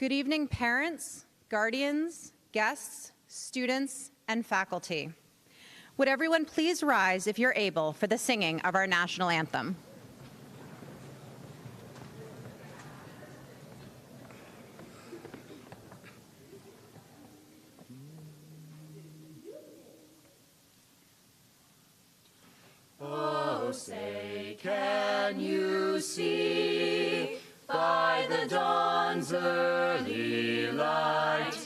Good evening, parents, guardians, guests, students, and faculty. Would everyone please rise if you're able for the singing of our national anthem? Oh, say, can you see by the dawn's early light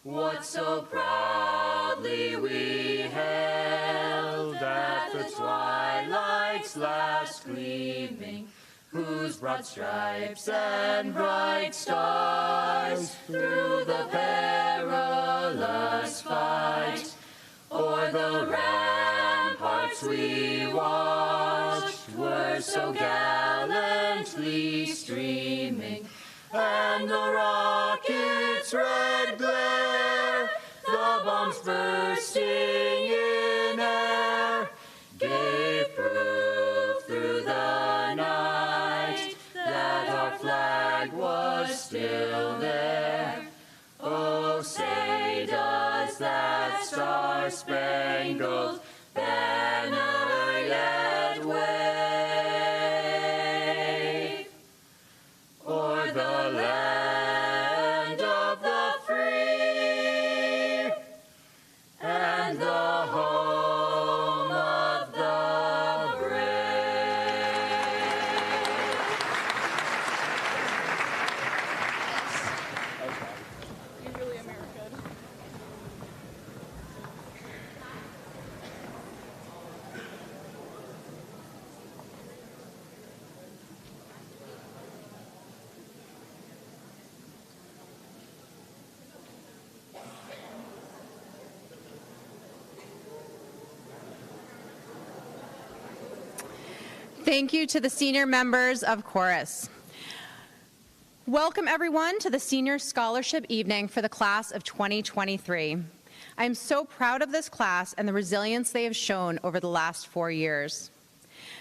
what so proudly we hailed at the twilight's last gleaming, whose broad stripes and bright stars through the perilous fight o'er the ramparts we watched were so gallantly streaming, and the rocket's red glare, the bombs bursting in air, gave proof through the night that our flag was still there. Oh, say, does that star-spangled banner yet wave o'er the land of the free and the home of the brave? You're really American. Thank you to the senior members of chorus. Welcome everyone to the Senior Scholarship Evening for the class of 2023. I am so proud of this class and the resilience they have shown over the last 4 years.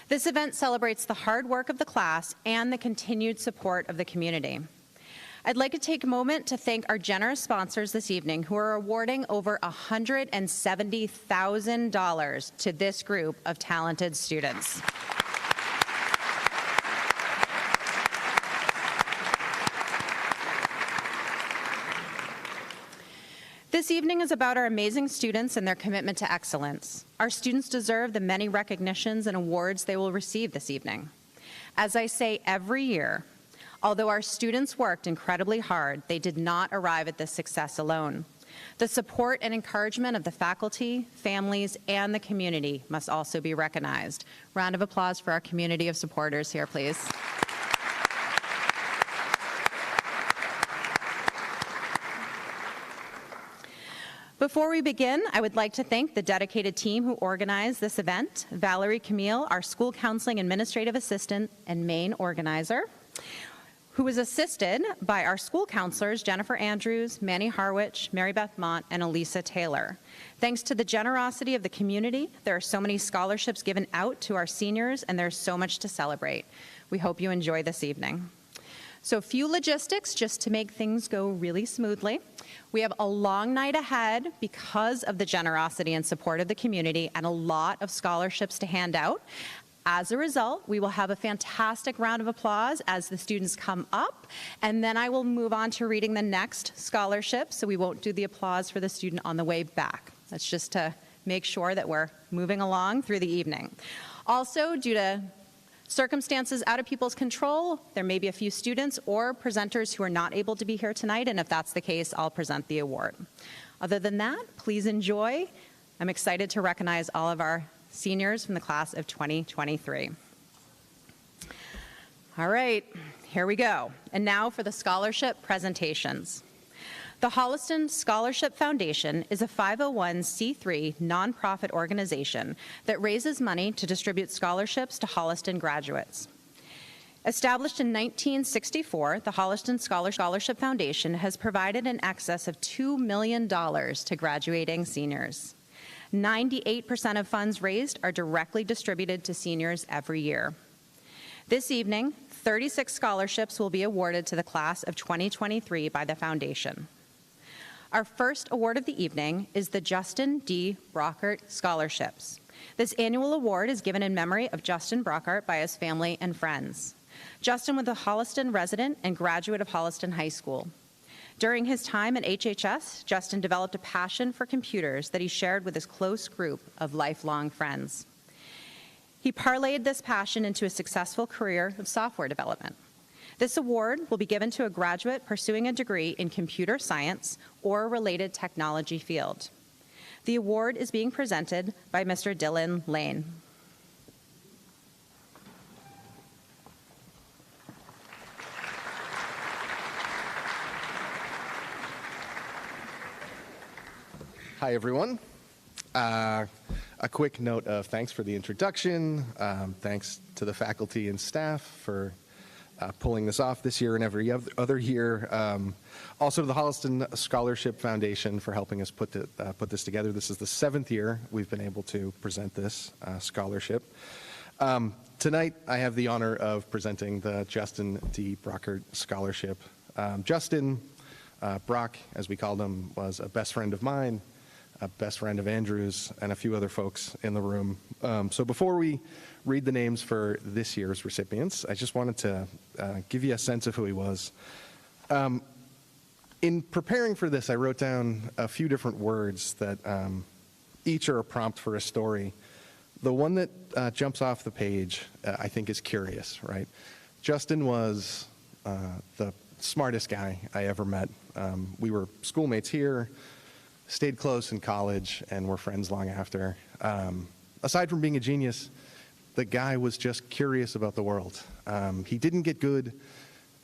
This event celebrates the hard work of the class and the continued support of the community. I'd like to take a moment to thank our generous sponsors this evening who are awarding over $170,000 to this group of talented students. This evening is about our amazing students and their commitment to excellence. Our students deserve the many recognitions and awards they will receive this evening. As I say every year, although our students worked incredibly hard, they did not arrive at this success alone. The support and encouragement of the faculty, families, and the community must also be recognized. Round of applause for our community of supporters here, please. Before we begin, I would like to thank the dedicated team who organized this event. Valerie Camille, our school counseling administrative assistant and main organizer, who was assisted by our school counselors, Jennifer Andrews, Manny Harwich, Mary Beth Mott, and Elisa Taylor. Thanks to the generosity of the community, there are so many scholarships given out to our seniors, and there's so much to celebrate. We hope you enjoy this evening. So a few logistics just to make things go really smoothly. We have a long night ahead because of the generosity and support of the community and a lot of scholarships to hand out. As a result, we will have a fantastic round of applause as the students come up, and then I will move on to reading the next scholarship, so we won't do the applause for the student on the way back. That's just to make sure that we're moving along through the evening. Also, due to circumstances out of people's control, there may be a few students or presenters who are not able to be here tonight, and if that's the case, I'll present the award. Other than that, please enjoy. I'm excited to recognize all of our seniors from the class of 2023. All right, here we go. And now for the scholarship presentations. The Holliston Scholarship Foundation is a 501c3 nonprofit organization that raises money to distribute scholarships to Holliston graduates. Established in 1964, the Holliston Scholarship Foundation has provided in excess of $2 million to graduating seniors. 98% of funds raised are directly distributed to seniors every year. This evening, 36 scholarships will be awarded to the class of 2023 by the foundation. Our first award of the evening is the Justin D. Brockert Scholarships. This annual award is given in memory of Justin Brockert by his family and friends. Justin was a Holliston resident and graduate of Holliston High School. During his time at HHS, Justin developed a passion for computers that he shared with his close group of lifelong friends. He parlayed this passion into a successful career of software development. This award will be given to a graduate pursuing a degree in computer science or a related technology field. The award is being presented by Mr. Dylan Lane. Hi, everyone. A quick note of thanks for the introduction. Thanks to the faculty and staff for pulling this off this year and every other year. Also to the Holliston Scholarship Foundation for helping us put this together. This is the 7th year we've been able to present this scholarship. Tonight, I have the honor of presenting the Justin D. Brockert Scholarship. Justin Brock, as we called him, was a best friend of mine, a best friend of Andrew's, and a few other folks in the room. So before we read the names for this year's recipients, I just wanted to give you a sense of who he was. In preparing for this, I wrote down a few different words that each are a prompt for a story. The one that jumps off the page, I think, is curious, right? Justin was the smartest guy I ever met. We were schoolmates here, stayed close in college, and were friends long after. Aside from being a genius, the guy was just curious about the world. He didn't get good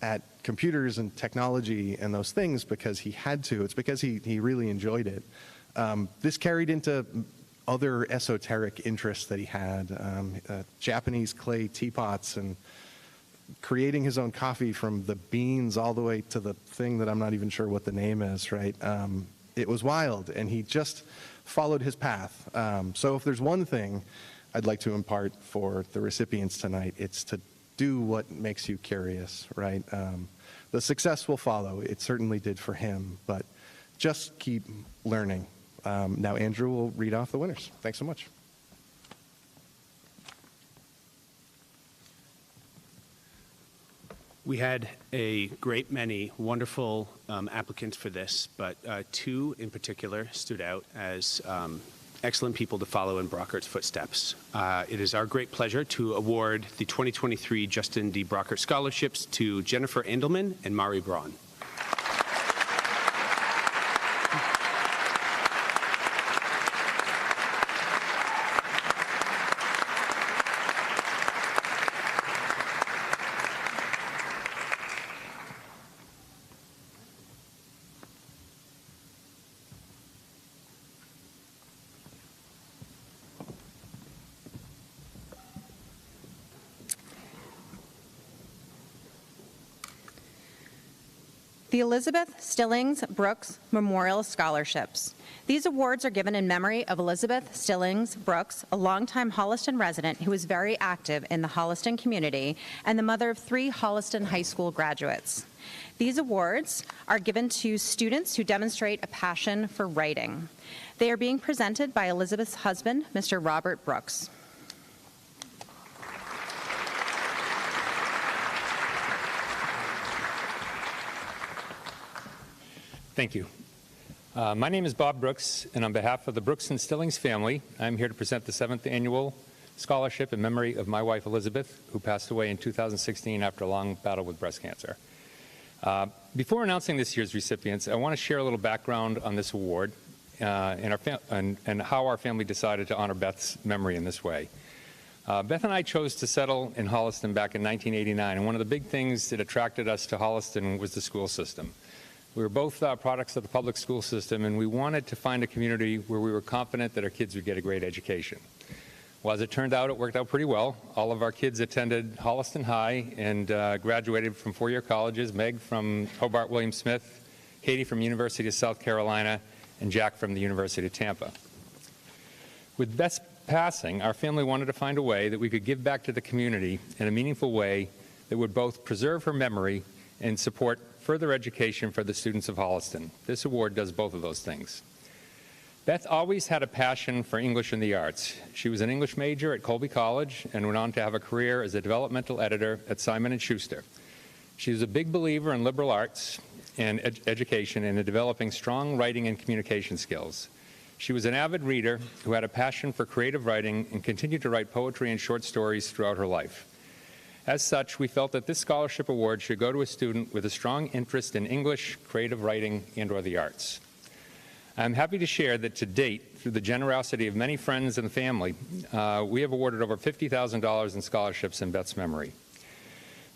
at computers and technology and those things because he had to. It's because he really enjoyed it. This carried into other esoteric interests that he had, Japanese clay teapots and creating his own coffee from the beans all the way to the thing that I'm not even sure what the name is, right? It was wild, and he just followed his path. So if there's one thing I'd like to impart for the recipients tonight, it's to do what makes you curious, right? The success will follow. It certainly did for him, but just keep learning. Now Andrew will read off the winners. Thanks so much. We had a great many wonderful applicants for this, but two in particular stood out as excellent people to follow in Brockert's footsteps. It is our great pleasure to award the 2023 Justin D. Brockert Scholarships to Jennifer Endelman and Mari Braun. The Elizabeth Stillings Brooks Memorial Scholarships. These awards are given in memory of Elizabeth Stillings Brooks, a longtime Holliston resident who was very active in the Holliston community and the mother of 3 Holliston High School graduates. These awards are given to students who demonstrate a passion for writing. They are being presented by Elizabeth's husband, Mr. Robert Brooks. Thank you. My name is Bob Brooks, and on behalf of the Brooks and Stillings family, I'm here to present the 7th annual scholarship in memory of my wife, Elizabeth, who passed away in 2016 after a long battle with breast cancer. Before announcing this year's recipients, I want to share a little background on this award and how our family decided to honor Beth's memory in this way. Beth and I chose to settle in Holliston back in 1989, and one of the big things that attracted us to Holliston was the school system. We were both products of the public school system, and we wanted to find a community where we were confident that our kids would get a great education. Well, as it turned out, it worked out pretty well. All of our kids attended Holliston High and graduated from 4-year colleges, Meg from Hobart William Smith, Katie from University of South Carolina, and Jack from the University of Tampa. With Beth's passing, our family wanted to find a way that we could give back to the community in a meaningful way that would both preserve her memory and support further education for the students of Holliston. This award does both of those things. Beth always had a passion for English and the arts. She was an English major at Colby College and went on to have a career as a developmental editor at Simon & Schuster. She was a big believer in liberal arts and education and in developing strong writing and communication skills. She was an avid reader who had a passion for creative writing and continued to write poetry and short stories throughout her life. As such, we felt that this scholarship award should go to a student with a strong interest in English, creative writing, and/or the arts. I'm happy to share that to date, through the generosity of many friends and family, we have awarded over $50,000 in scholarships in Beth's memory.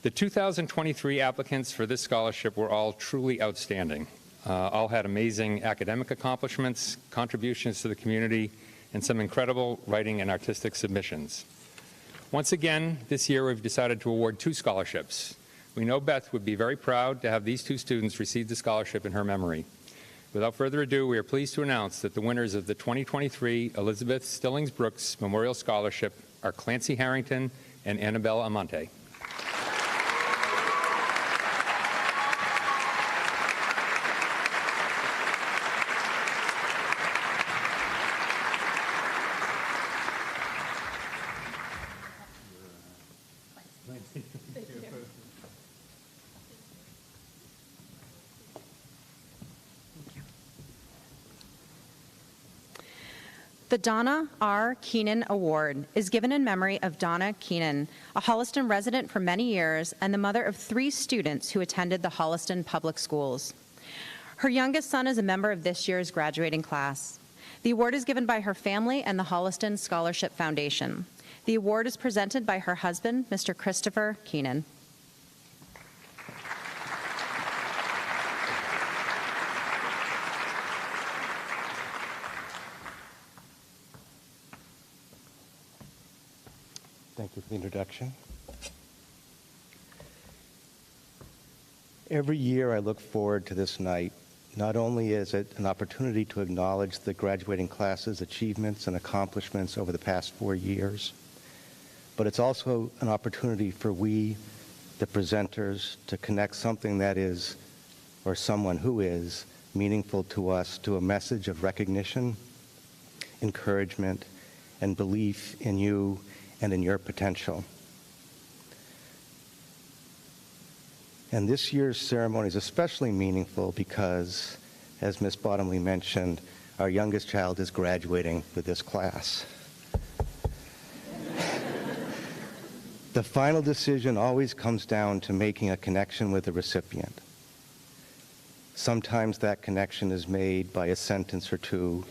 The 2023 applicants for this scholarship were all truly outstanding. All had amazing academic accomplishments, contributions to the community, and some incredible writing and artistic submissions. Once again, this year we've decided to award 2 scholarships. We know Beth would be very proud to have these 2 students receive the scholarship in her memory. Without further ado, we are pleased to announce that the winners of the 2023 Elizabeth Stillings Brooks Memorial Scholarship are Clancy Harrington and Annabelle Amante. The Donna R. Keenan Award is given in memory of Donna Keenan, a Holliston resident for many years and the mother of 3 students who attended the Holliston Public Schools. Her youngest son is a member of this year's graduating class. The award is given by her family and the Holliston Scholarship Foundation. The award is presented by her husband, Mr. Christopher Keenan. Thank you for the introduction. Every year I look forward to this night. Not only is it an opportunity to acknowledge the graduating class's achievements and accomplishments over the past 4 years, but it's also an opportunity for we, the presenters, to connect something that is, or someone who is, meaningful to us to a message of recognition, encouragement, and belief in you and in your potential. And this year's ceremony is especially meaningful because, as Ms. Bottomley mentioned, our youngest child is graduating with this class. The final decision always comes down to making a connection with the recipient. Sometimes that connection is made by a sentence or 2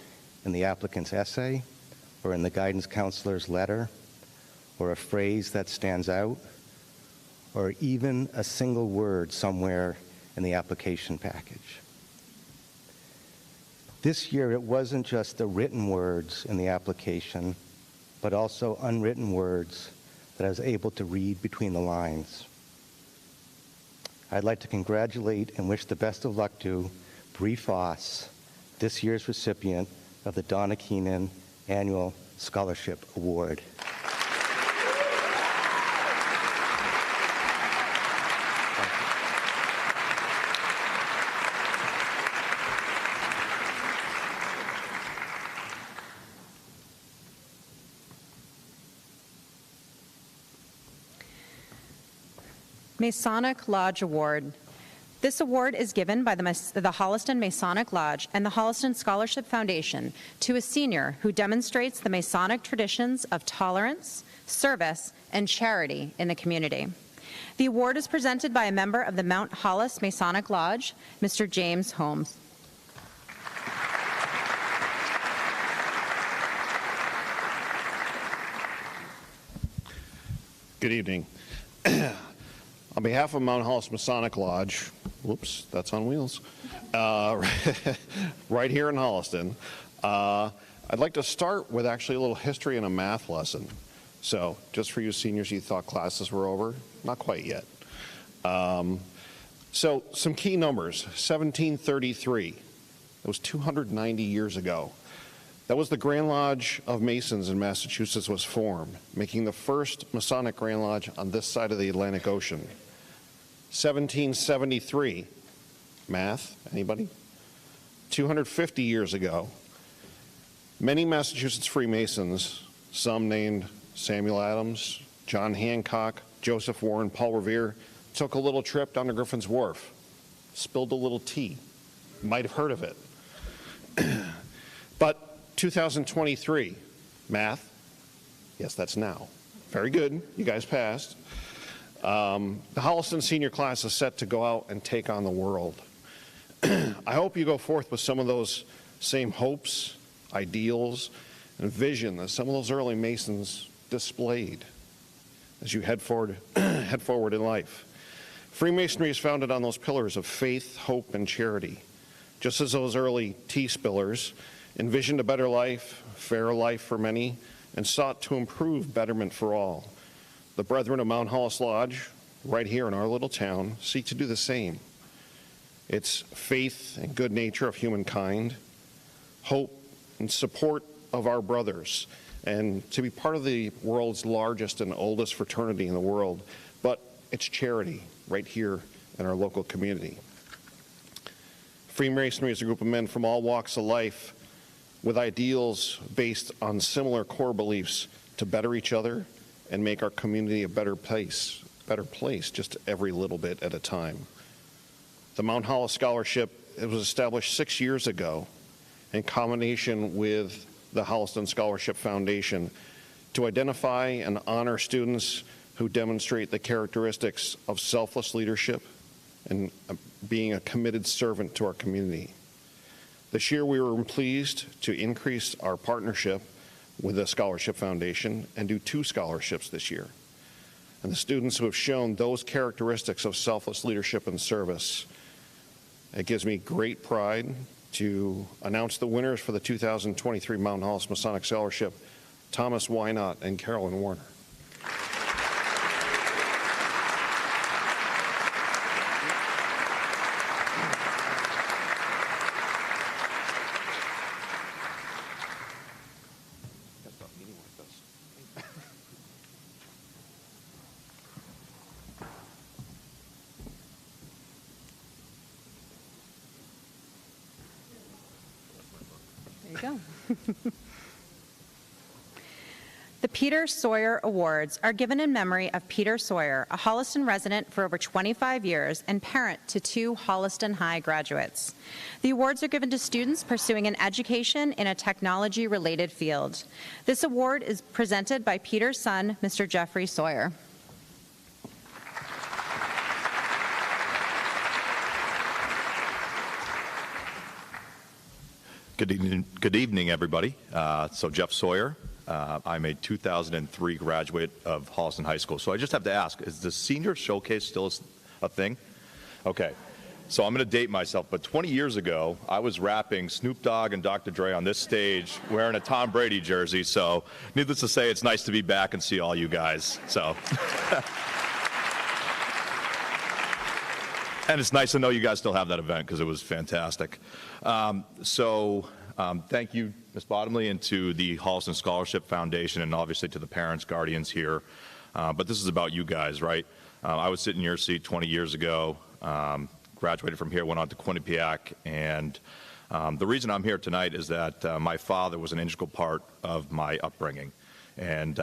in the applicant's essay or in the guidance counselor's letter, or a phrase that stands out, or even a single word somewhere in the application package. This year, it wasn't just the written words in the application, but also unwritten words that I was able to read between the lines. I'd like to congratulate and wish the best of luck to Bree Foss, this year's recipient of the Donna Keenan Annual Scholarship Award. Masonic Lodge Award. This award is given by the Holliston Masonic Lodge and the Holliston Scholarship Foundation to a senior who demonstrates the Masonic traditions of tolerance, service, and charity in the community. The award is presented by a member of the Mount Hollis Masonic Lodge, Mr. James Holmes. Good evening. On behalf of Mount Hollis Masonic Lodge, whoops, that's on wheels, right here in Holliston, I'd like to start with actually a little history and a math lesson. So just for you seniors, you thought classes were over? Not quite yet. So some key numbers, 1733, that was 290 years ago. That was the Grand Lodge of Masons in Massachusetts was formed, making the first Masonic Grand Lodge on this side of the Atlantic Ocean. 1773, math, anybody? 250 years ago, many Massachusetts Freemasons, some named Samuel Adams, John Hancock, Joseph Warren, Paul Revere, took a little trip down to Griffin's Wharf, spilled a little tea. You might have heard of it. But 2023, math, yes, that's now. Very good, you guys passed. The Holliston senior class is set to go out and take on the world. I hope you go forth with some of those same hopes, ideals, and vision that some of those early Masons displayed as you head forward in life. Freemasonry is founded on those pillars of faith, hope, and charity. Just as those early tea spillers envisioned a better life, fairer life for many, and sought to improve betterment for all, the Brethren of Mount Hollis Lodge, right here in our little town, seek to do the same. It's faith and good nature of humankind, hope and support of our brothers, and to be part of the world's largest and oldest fraternity in the world, but it's charity right here in our local community. Freemasonry is a group of men from all walks of life with ideals based on similar core beliefs to better each other and make our community a better place just every little bit at a time. The Mount Hollis Scholarship, it was established 6 years ago in combination with the Holliston Scholarship Foundation to identify and honor students who demonstrate the characteristics of selfless leadership and being a committed servant to our community. This year we were pleased to increase our partnership with the Scholarship Foundation and do 2 scholarships this year. And the students who have shown those characteristics of selfless leadership and service, it gives me great pride to announce the winners for the 2023 Mount Hollis Masonic Scholarship, Thomas Wynot and Carolyn Warner. There you go. The Peter Sawyer Awards are given in memory of Peter Sawyer, a Holliston resident for over 25 years and parent to 2 Holliston High graduates. The awards are given to students pursuing an education in a technology-related field. This award is presented by Peter's son, Mr. Jeffrey Sawyer. Good evening, everybody. So Jeff Sawyer. I'm a 2003 graduate of Holliston High School. So I just have to ask, is the senior showcase still a thing? Okay. So I'm going to date myself, but 20 years ago, I was rapping Snoop Dogg and Dr. Dre on this stage wearing a Tom Brady jersey. So needless to say, it's nice to be back and see all you guys. So. And it's nice to know you guys still have that event because it was fantastic. Thank you, Ms. Bottomley, and to the Holliston Scholarship Foundation, and obviously to the parents, guardians here. But this is about you guys, right? I was sitting in your seat 20 years ago, graduated from here, went on to Quinnipiac, and the reason I'm here tonight is that my father was an integral part of my upbringing. And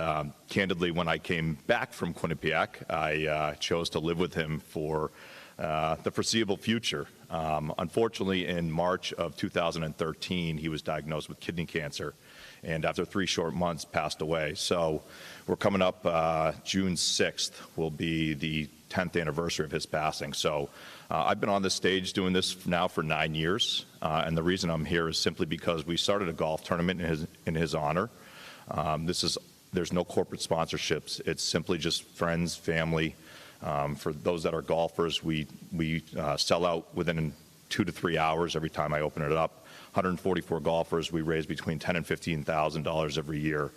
candidly, when I came back from Quinnipiac, I chose to live with him for the foreseeable future. Unfortunately, in March of 2013, he was diagnosed with kidney cancer, and after 3 short months, passed away. So we're coming up, June 6th will be the 10th anniversary of his passing. So I've been on this stage doing this now for 9 years, and the reason I'm here is simply because we started a golf tournament in his honor. There's no corporate sponsorships. It's simply just friends, family. For those that are golfers, we sell out within 2 to 3 hours every time I open it up. 144 golfers, we raise between $10,000 and $15,000 every year.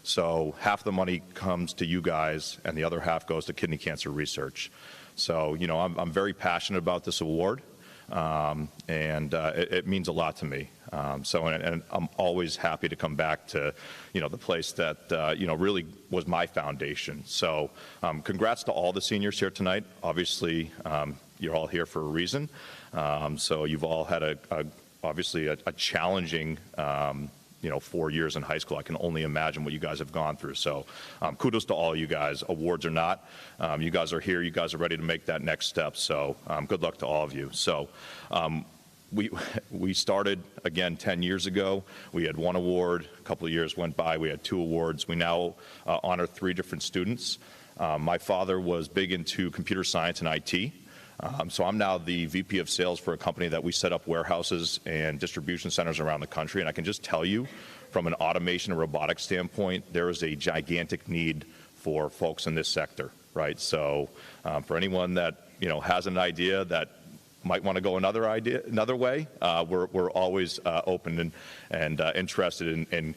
So half the money comes to you guys, and the other half goes to kidney cancer research. So, you know, I'm very passionate about this award. and it means a lot to me. And I'm always happy to come back to, the place that, really was my foundation. So congrats to all the seniors here tonight. Obviously, you're all here for a reason. So you've all had obviously a challenging 4 years in high school. I can only imagine what you guys have gone through. So kudos to all you guys, awards or not. You guys are here. You guys are ready to make that next step. So good luck to all of you. So we started, again, 10 years ago. We had 1 award. A couple of years went by. We had 2 awards. We now honor 3 different students. My father was big into computer science and IT. So I'm now the VP of sales for a company that we set up warehouses and distribution centers around the country. And I can just tell you, from an automation and robotics standpoint, there is a gigantic need for folks in this sector, right? So for anyone that, has an idea that might want to go another way, we're always open and interested in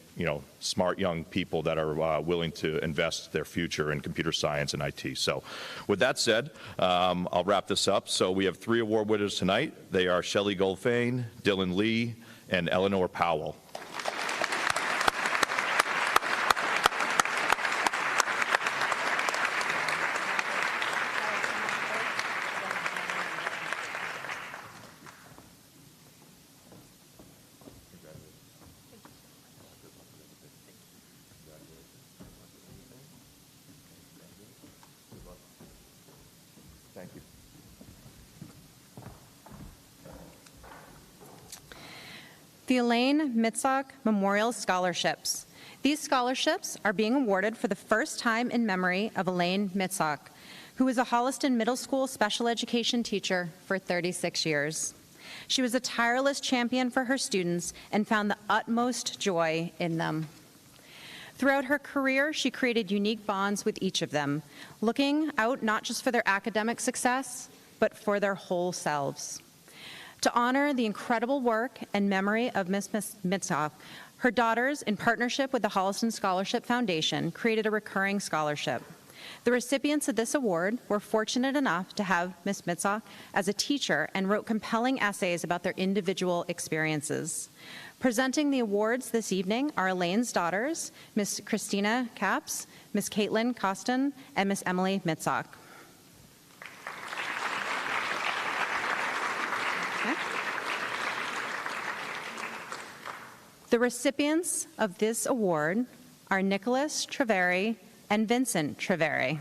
smart young people that are willing to invest their future in computer science and IT. So with that said, I'll wrap this up. So we have 3 award winners tonight. They are Shelley Goldfein, Dylan Lee, and Eleanor Powell. Thank you. The Elaine Mitzok Memorial Scholarships. These scholarships are being awarded for the first time in memory of Elaine Mitzok, who was a Holliston Middle School special education teacher for 36 years. She was a tireless champion for her students and found the utmost joy in them. Throughout her career, she created unique bonds with each of them, looking out not just for their academic success, but for their whole selves. To honor the incredible work and memory of Ms. Mitzok, her daughters, in partnership with the Holliston Scholarship Foundation, created a recurring scholarship. The recipients of this award were fortunate enough to have Ms. Mitzok as a teacher and wrote compelling essays about their individual experiences. Presenting the awards this evening are Elaine's daughters, Ms. Christina Capps, Ms. Caitlin Costin, and Ms. Emily Mitzok. Okay. The recipients of this award are Nicholas Treveri and Vincent Treveri.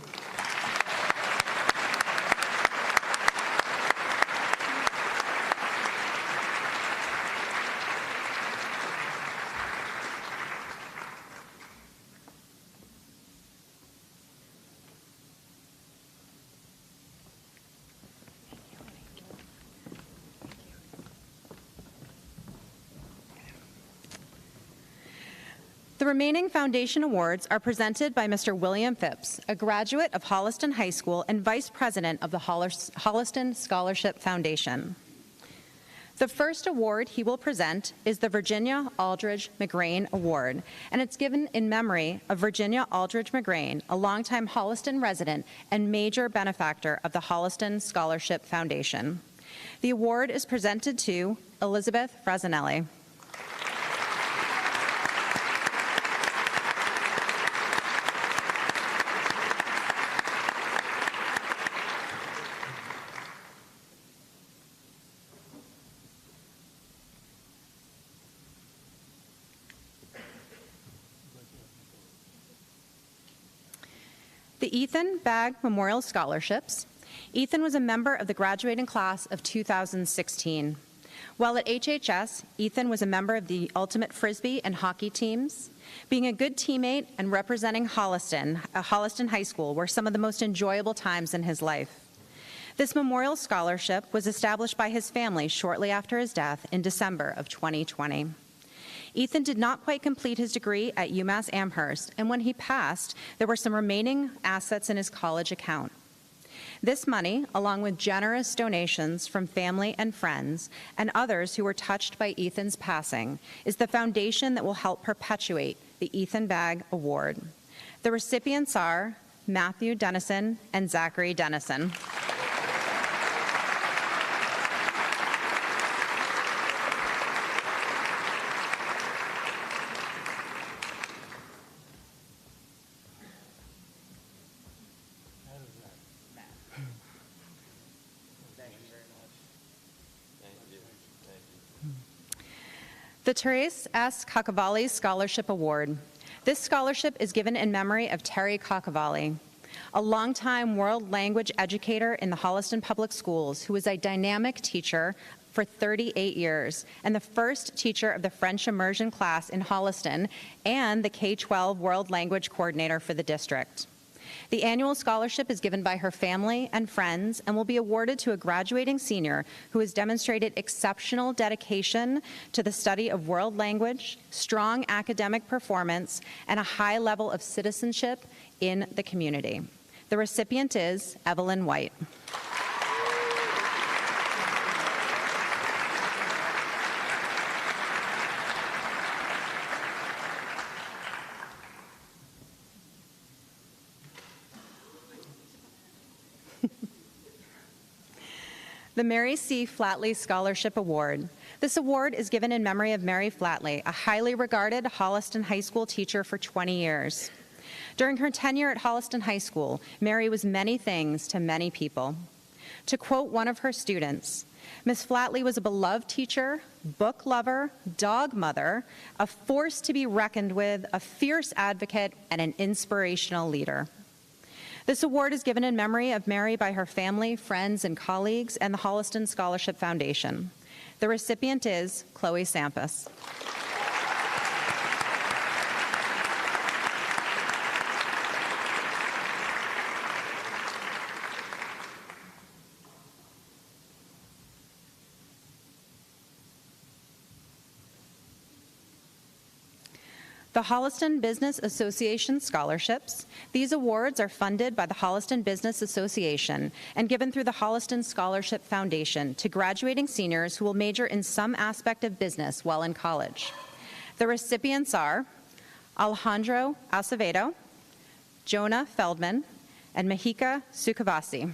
The remaining foundation awards are presented by Mr. William Phipps, a graduate of Holliston High School and vice president of the Holliston Scholarship Foundation. The first award he will present is the Virginia Aldridge McGrain Award, and it's given in memory of Virginia Aldridge McGrain, a longtime Holliston resident and major benefactor of the Holliston Scholarship Foundation. The award is presented to Elizabeth Frasinelli. The Ethan Bagg Memorial Scholarships. Ethan was a member of the graduating class of 2016. While at HHS, Ethan was a member of the Ultimate Frisbee and hockey teams. Being a good teammate and representing Holliston High School were some of the most enjoyable times in his life. This memorial scholarship was established by his family shortly after his death in December of 2020. Ethan did not quite complete his degree at UMass Amherst, and when he passed, there were some remaining assets in his college account. This money, along with generous donations from family and friends and others who were touched by Ethan's passing, is the foundation that will help perpetuate the Ethan Bagg Award. The recipients are Matthew Dennison and Zachary Dennison. The Therese S. Cacavalli Scholarship Award. This scholarship is given in memory of Terry Cacavalli, a longtime world language educator in the Holliston Public Schools who was a dynamic teacher for 38 years and the first teacher of the French immersion class in Holliston and the K-12 World Language Coordinator for the district. The annual scholarship is given by her family and friends and will be awarded to a graduating senior who has demonstrated exceptional dedication to the study of world language, strong academic performance, and a high level of citizenship in the community. The recipient is Evelyn White. The Mary C. Flatley Scholarship Award. This award is given in memory of Mary Flatley, a highly regarded Holliston High School teacher for 20 years. During her tenure at Holliston High School, Mary was many things to many people. To quote one of her students, Miss Flatley was a beloved teacher, book lover, dog mother, a force to be reckoned with, a fierce advocate, and an inspirational leader. This award is given in memory of Mary by her family, friends, and colleagues, and the Holliston Scholarship Foundation. The recipient is Chloe Sampas. The Holliston Business Association Scholarships. These awards are funded by the Holliston Business Association and given through the Holliston Scholarship Foundation to graduating seniors who will major in some aspect of business while in college. The recipients are Alejandro Acevedo, Jonah Feldman, and Mahika Sukhavasi.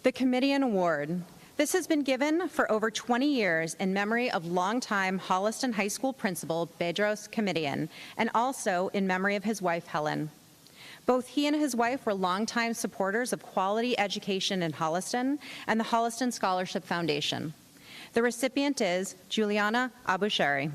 The Comedian Award. This has been given for over 20 years in memory of longtime Holliston High School principal Bedros Comedian, and also in memory of his wife, Helen. Both he and his wife were longtime supporters of quality education in Holliston and the Holliston Scholarship Foundation. The recipient is Juliana Abushari.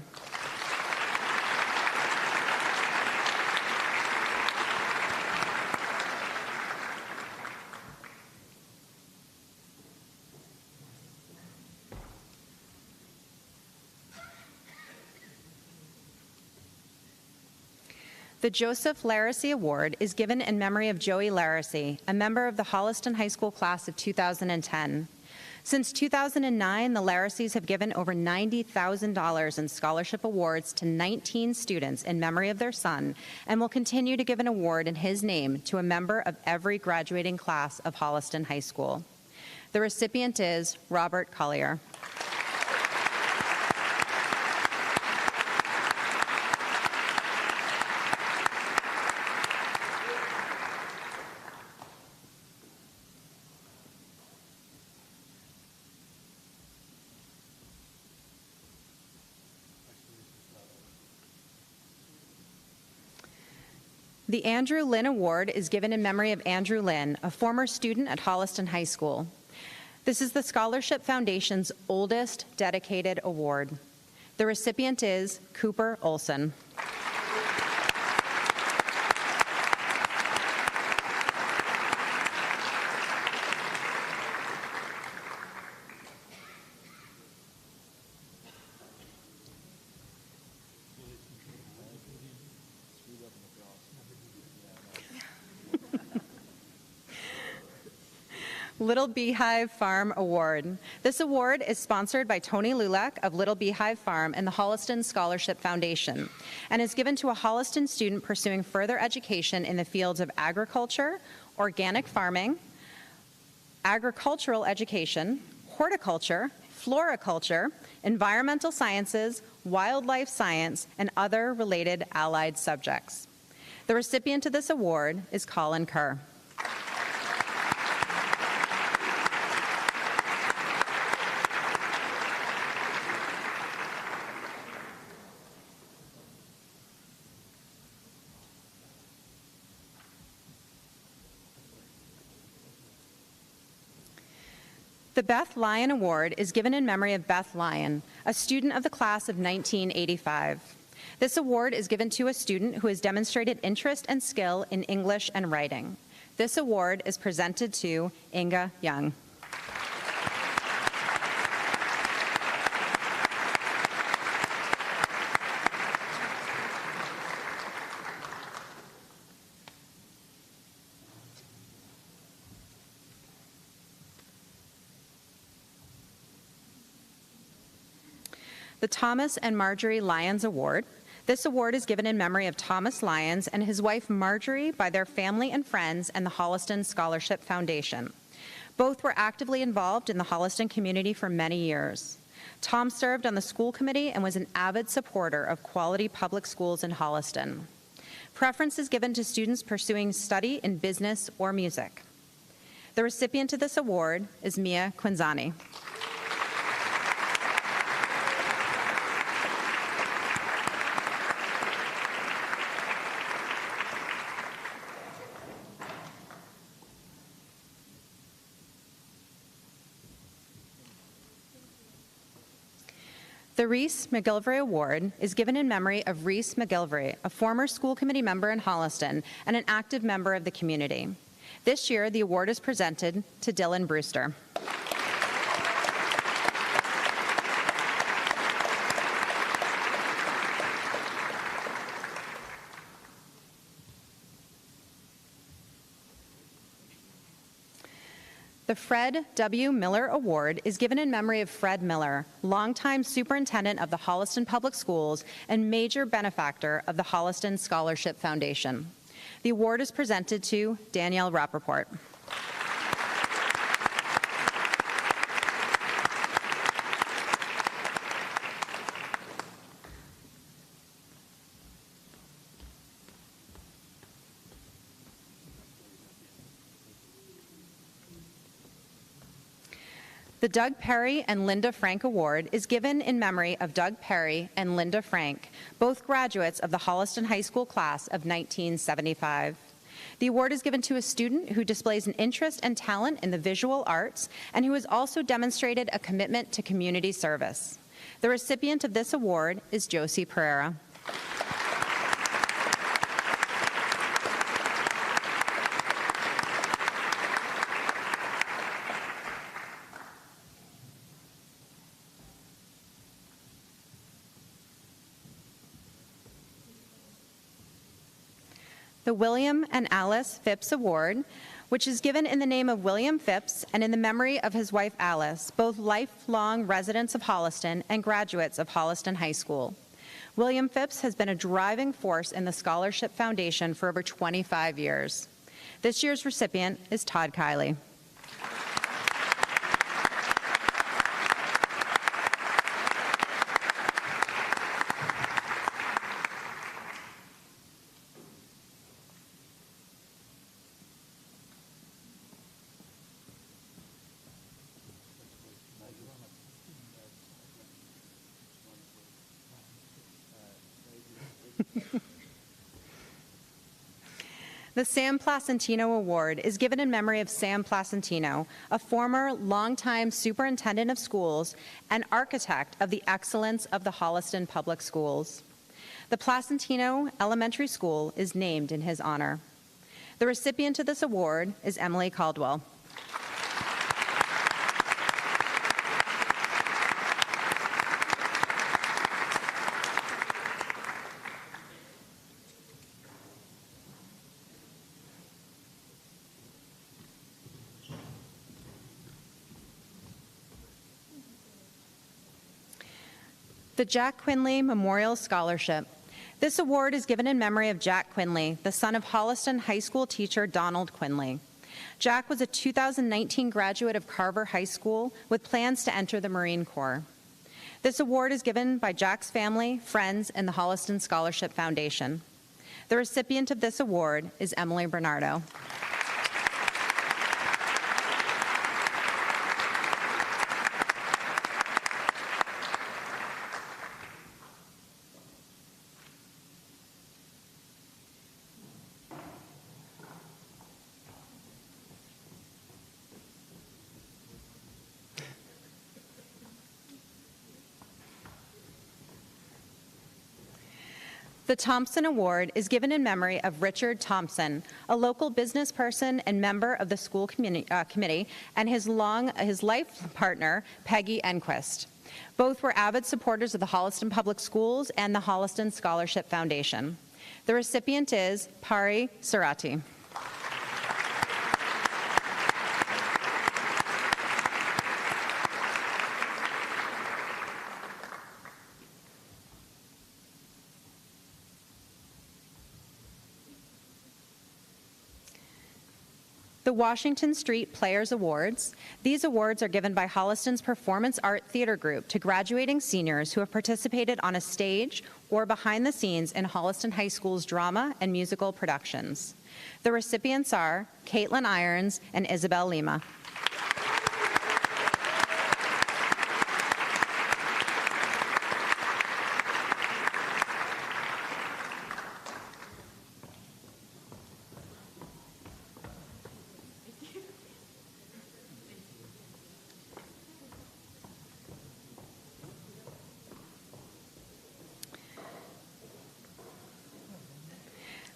The Joseph Laracy Award is given in memory of Joey Laracy, a member of the Holliston High School class of 2010. Since 2009, the Laracys have given over $90,000 in scholarship awards to 19 students in memory of their son, and will continue to give an award in his name to a member of every graduating class of Holliston High School. The recipient is Robert Collier. The Andrew Lynn Award is given in memory of Andrew Lynn, a former student at Holliston High School. This is the Scholarship Foundation's oldest dedicated award. The recipient is Cooper Olson. Little Beehive Farm Award. This award is sponsored by Tony Lulak of Little Beehive Farm and the Holliston Scholarship Foundation, and is given to a Holliston student pursuing further education in the fields of agriculture, organic farming, agricultural education, horticulture, floriculture, environmental sciences, wildlife science, and other related allied subjects. The recipient of this award is Colin Kerr. The Beth Lyon Award is given in memory of Beth Lyon, a student of the class of 1985. This award is given to a student who has demonstrated interest and skill in English and writing. This award is presented to Inga Young. The Thomas and Marjorie Lyons Award. This award is given in memory of Thomas Lyons and his wife Marjorie by their family and friends and the Holliston Scholarship Foundation. Both were actively involved in the Holliston community for many years. Tom served on the school committee and was an avid supporter of quality public schools in Holliston. Preference is given to students pursuing study in business or music. The recipient of this award is Mia Quinzani. The Reese McGillivray Award is given in memory of Reese McGillivray, a former school committee member in Holliston and an active member of the community. This year, the award is presented to Dylan Brewster. The Fred W. Miller Award is given in memory of Fred Miller, longtime superintendent of the Holliston Public Schools and major benefactor of the Holliston Scholarship Foundation. The award is presented to Danielle Rappaport. The Doug Perry and Linda Frank Award is given in memory of Doug Perry and Linda Frank, both graduates of the Holliston High School class of 1975. The award is given to a student who displays an interest and talent in the visual arts and who has also demonstrated a commitment to community service. The recipient of this award is Josie Pereira. The William and Alice Phipps Award, which is given in the name of William Phipps and in the memory of his wife Alice, both lifelong residents of Holliston and graduates of Holliston High School. William Phipps has been a driving force in the Scholarship Foundation for over 25 years. This year's recipient is Todd Kiley. The Sam Placentino Award is given in memory of Sam Placentino, a former longtime superintendent of schools and architect of the excellence of the Holliston Public Schools. The Placentino Elementary School is named in his honor. The recipient of this award is Emily Caldwell. The Jack Quinley Memorial Scholarship. This award is given in memory of Jack Quinley, the son of Holliston High School teacher Donald Quinley. Jack was a 2019 graduate of Carver High School with plans to enter the Marine Corps. This award is given by Jack's family, friends, and the Holliston Scholarship Foundation. The recipient of this award is Emily Bernardo. The Thompson Award is given in memory of Richard Thompson, a local business person and member of the school committee, and his life partner, Peggy Enquist. Both were avid supporters of the Holliston Public Schools and the Holliston Scholarship Foundation. The recipient is Pari Sarati. The Washington Street Players Awards. These awards are given by Holliston's Performance Art Theater Group to graduating seniors who have participated on a stage or behind the scenes in Holliston High School's drama and musical productions. The recipients are Caitlin Irons and Isabel Lima.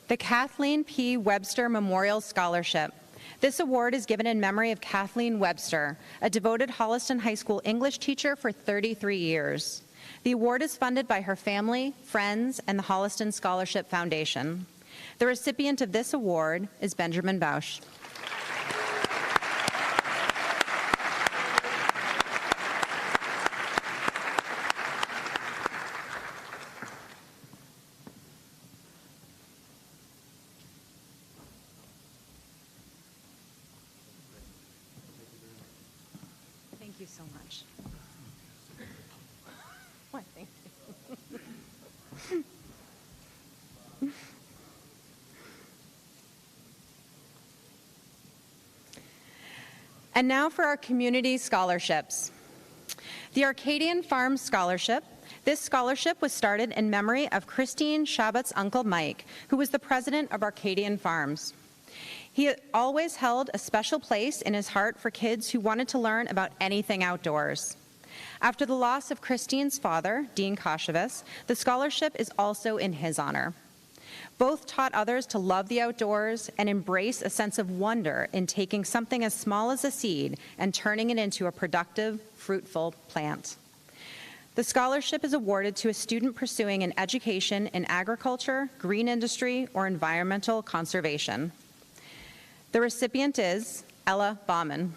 The Kathleen P. Webster Memorial Scholarship. This award is given in memory of Kathleen Webster, a devoted Holliston High School English teacher for 33 years. The award is funded by her family, friends, and the Holliston Scholarship Foundation. The recipient of this award is Benjamin Bausch. Thank you so much. Why, thank you. And now for our community scholarships. The Arcadian Farms Scholarship. This scholarship was started in memory of Christine Shabbat's uncle Mike, who was the president of Arcadian Farms. He always held a special place in his heart for kids who wanted to learn about anything outdoors. After the loss of Christine's father, Dean Koshevis, the scholarship is also in his honor. Both taught others to love the outdoors and embrace a sense of wonder in taking something as small as a seed and turning it into a productive, fruitful plant. The scholarship is awarded to a student pursuing an education in agriculture, green industry, or environmental conservation. The recipient is Ella Baumann.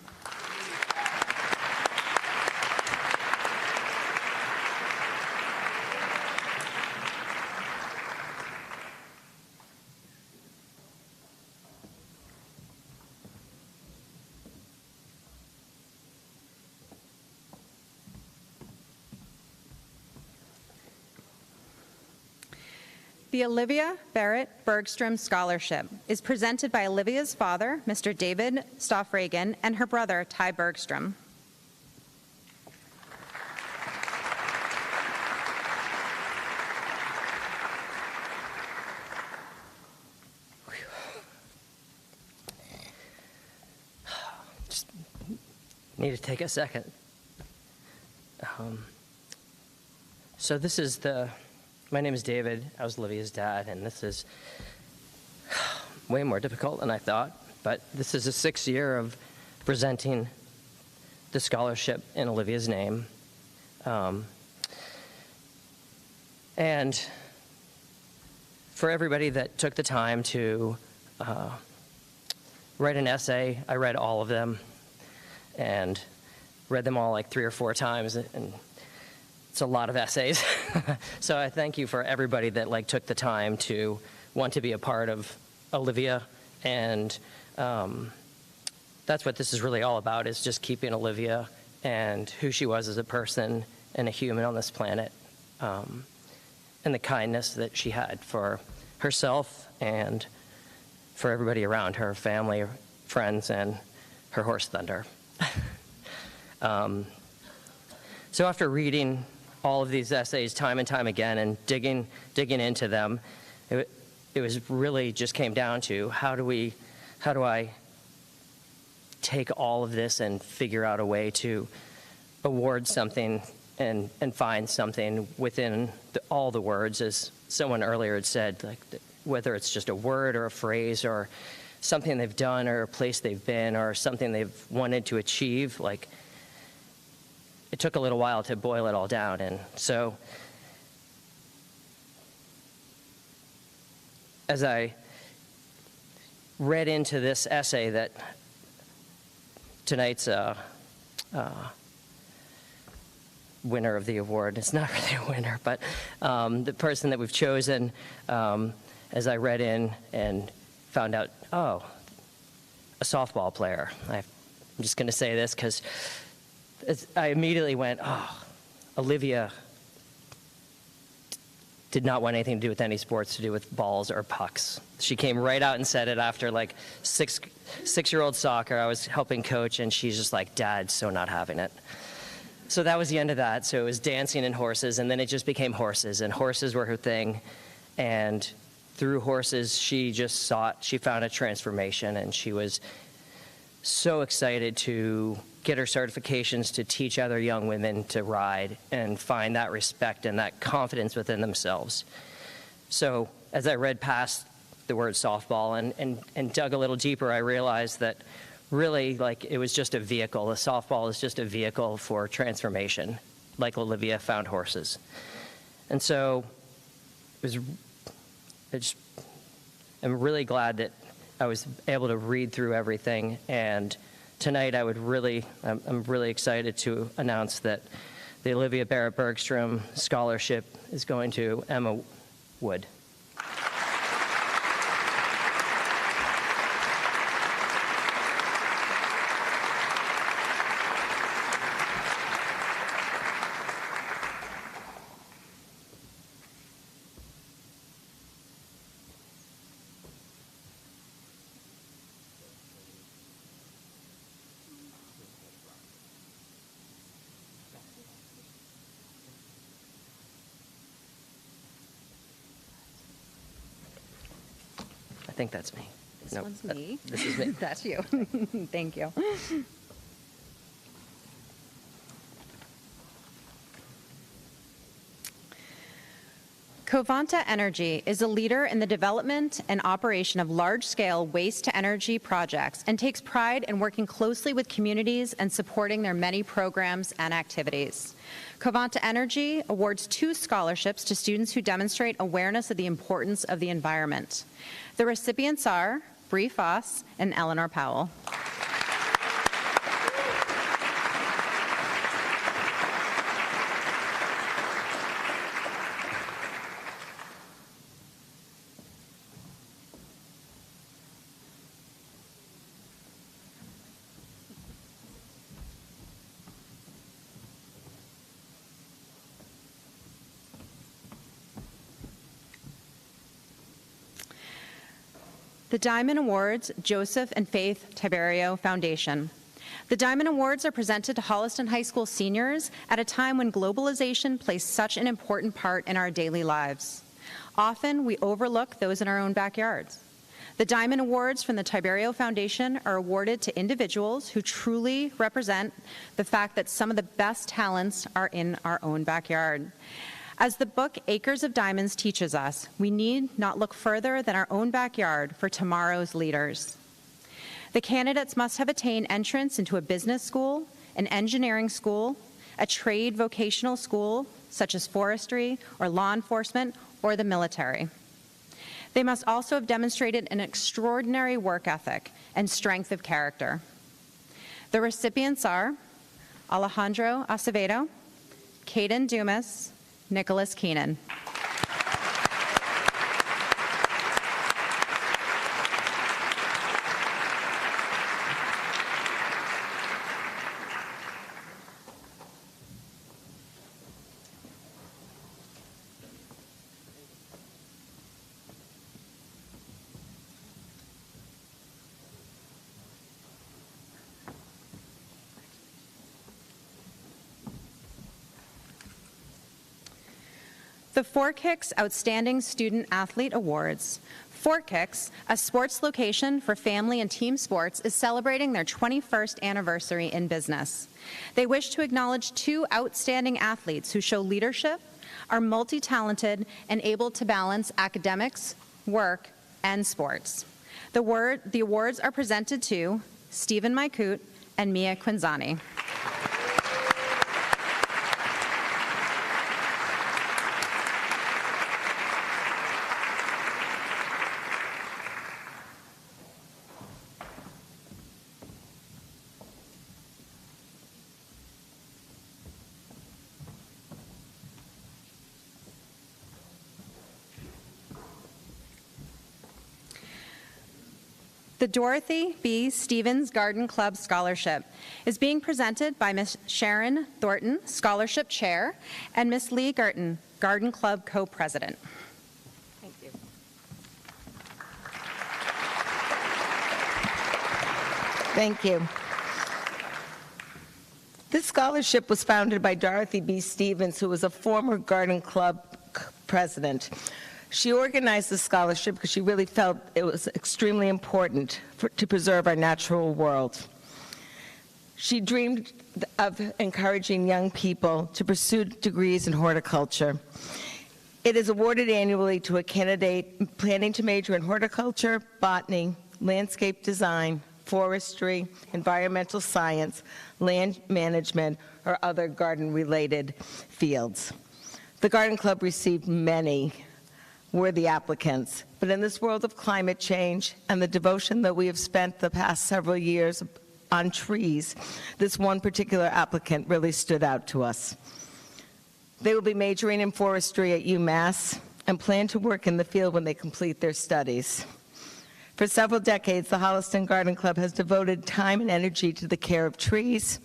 The Olivia Barrett Bergstrom Scholarship is presented by Olivia's father, Mr. David Stoffragan, and her brother, Ty Bergstrom. Just need to take a second. So this is my name is David. I was Olivia's dad, and this is way more difficult than I thought. But this is the 6th year of presenting the scholarship in Olivia's name. And for everybody that took the time to write an essay, I read all of them and read them all like 3 or 4 times, and it's a lot of essays. So I thank you for everybody that took the time to want to be a part of Olivia and that's what this is really all about, is just keeping Olivia and who she was as a person and a human on this planet, and the kindness that she had for herself and for everybody around her, family, friends, and her horse Thunder. So after reading all of these essays time and time again and digging into them, it was really just came down to how do I take all of this and figure out a way to award something and find something within all the words, as someone earlier had said, like whether it's just a word or a phrase or something they've done or a place they've been or something they've wanted to achieve. Like, it took a little while to boil it all down. And so as I read into this essay that tonight's winner of the award, it's not really a winner, but the person that we've chosen, as I read in and found out, oh, a softball player. I'm just going to say this because I immediately went, oh, Olivia did not want anything to do with any sports to do with balls or pucks. She came right out and said it after like six-year-old soccer. I was helping coach, and she's just like, Dad, so not having it. So that was the end of that. So it was dancing and horses, and then it just became horses, and horses were her thing. And through horses, she found a transformation, and she was so excited to get her certifications to teach other young women to ride and find that respect and that confidence within themselves. So as I read past the word softball and dug a little deeper, I realized that really, like, it was just a vehicle. The softball is just a vehicle for transformation, like Olivia found horses. And so I'm really glad that I was able to read through everything. And tonight I'm really excited to announce that the Olivia Barrett Bergstrom Scholarship is going to Emma Wood. I think that's me. This Nope, one's me. This is me. That's you. Thank you. Covanta Energy is a leader in the development and operation of large-scale waste-to-energy projects and takes pride in working closely with communities and supporting their many programs and activities. Covanta Energy awards 2 scholarships to students who demonstrate awareness of the importance of the environment. The recipients are Bree Foss and Eleanor Powell. The Diamond Awards, Joseph and Faith Tiberio Foundation. The Diamond Awards are presented to Holliston High School seniors at a time when globalization plays such an important part in our daily lives. Often, we overlook those in our own backyards. The Diamond Awards from the Tiberio Foundation are awarded to individuals who truly represent the fact that some of the best talents are in our own backyard. As the book Acres of Diamonds teaches us, we need not look further than our own backyard for tomorrow's leaders. The candidates must have attained entrance into a business school, an engineering school, a trade vocational school, such as forestry or law enforcement or the military. They must also have demonstrated an extraordinary work ethic and strength of character. The recipients are Alejandro Acevedo, Caden Dumas, Nicholas Keenan. The Four Kicks Outstanding Student Athlete Awards. Four Kicks, a sports location for family and team sports, is celebrating their 21st anniversary in business. They wish to acknowledge two outstanding athletes who show leadership, are multi-talented, and able to balance academics, work, and sports. The awards are presented to Stephen Maikut and Mia Quinzani. The Dorothy B. Stevens Garden Club Scholarship is being presented by Ms. Sharon Thornton, Scholarship Chair, and Ms. Lee Gerton, Garden Club Co-President. Thank you. Thank you. This scholarship was founded by Dorothy B. Stevens, who was a former Garden Club president. She organized the scholarship because she really felt it was extremely important to preserve our natural world. She dreamed of encouraging young people to pursue degrees in horticulture. It is awarded annually to a candidate planning to major in horticulture, botany, landscape design, forestry, environmental science, land management, or other garden-related fields. The Garden Club received many worthy applicants, but in this world of climate change and the devotion that we have spent the past several years on trees, this one particular applicant really stood out to us. They will be majoring in forestry at UMass and plan to work in the field when they complete their studies. For several decades, the Holliston Garden Club has devoted time and energy to the care of trees.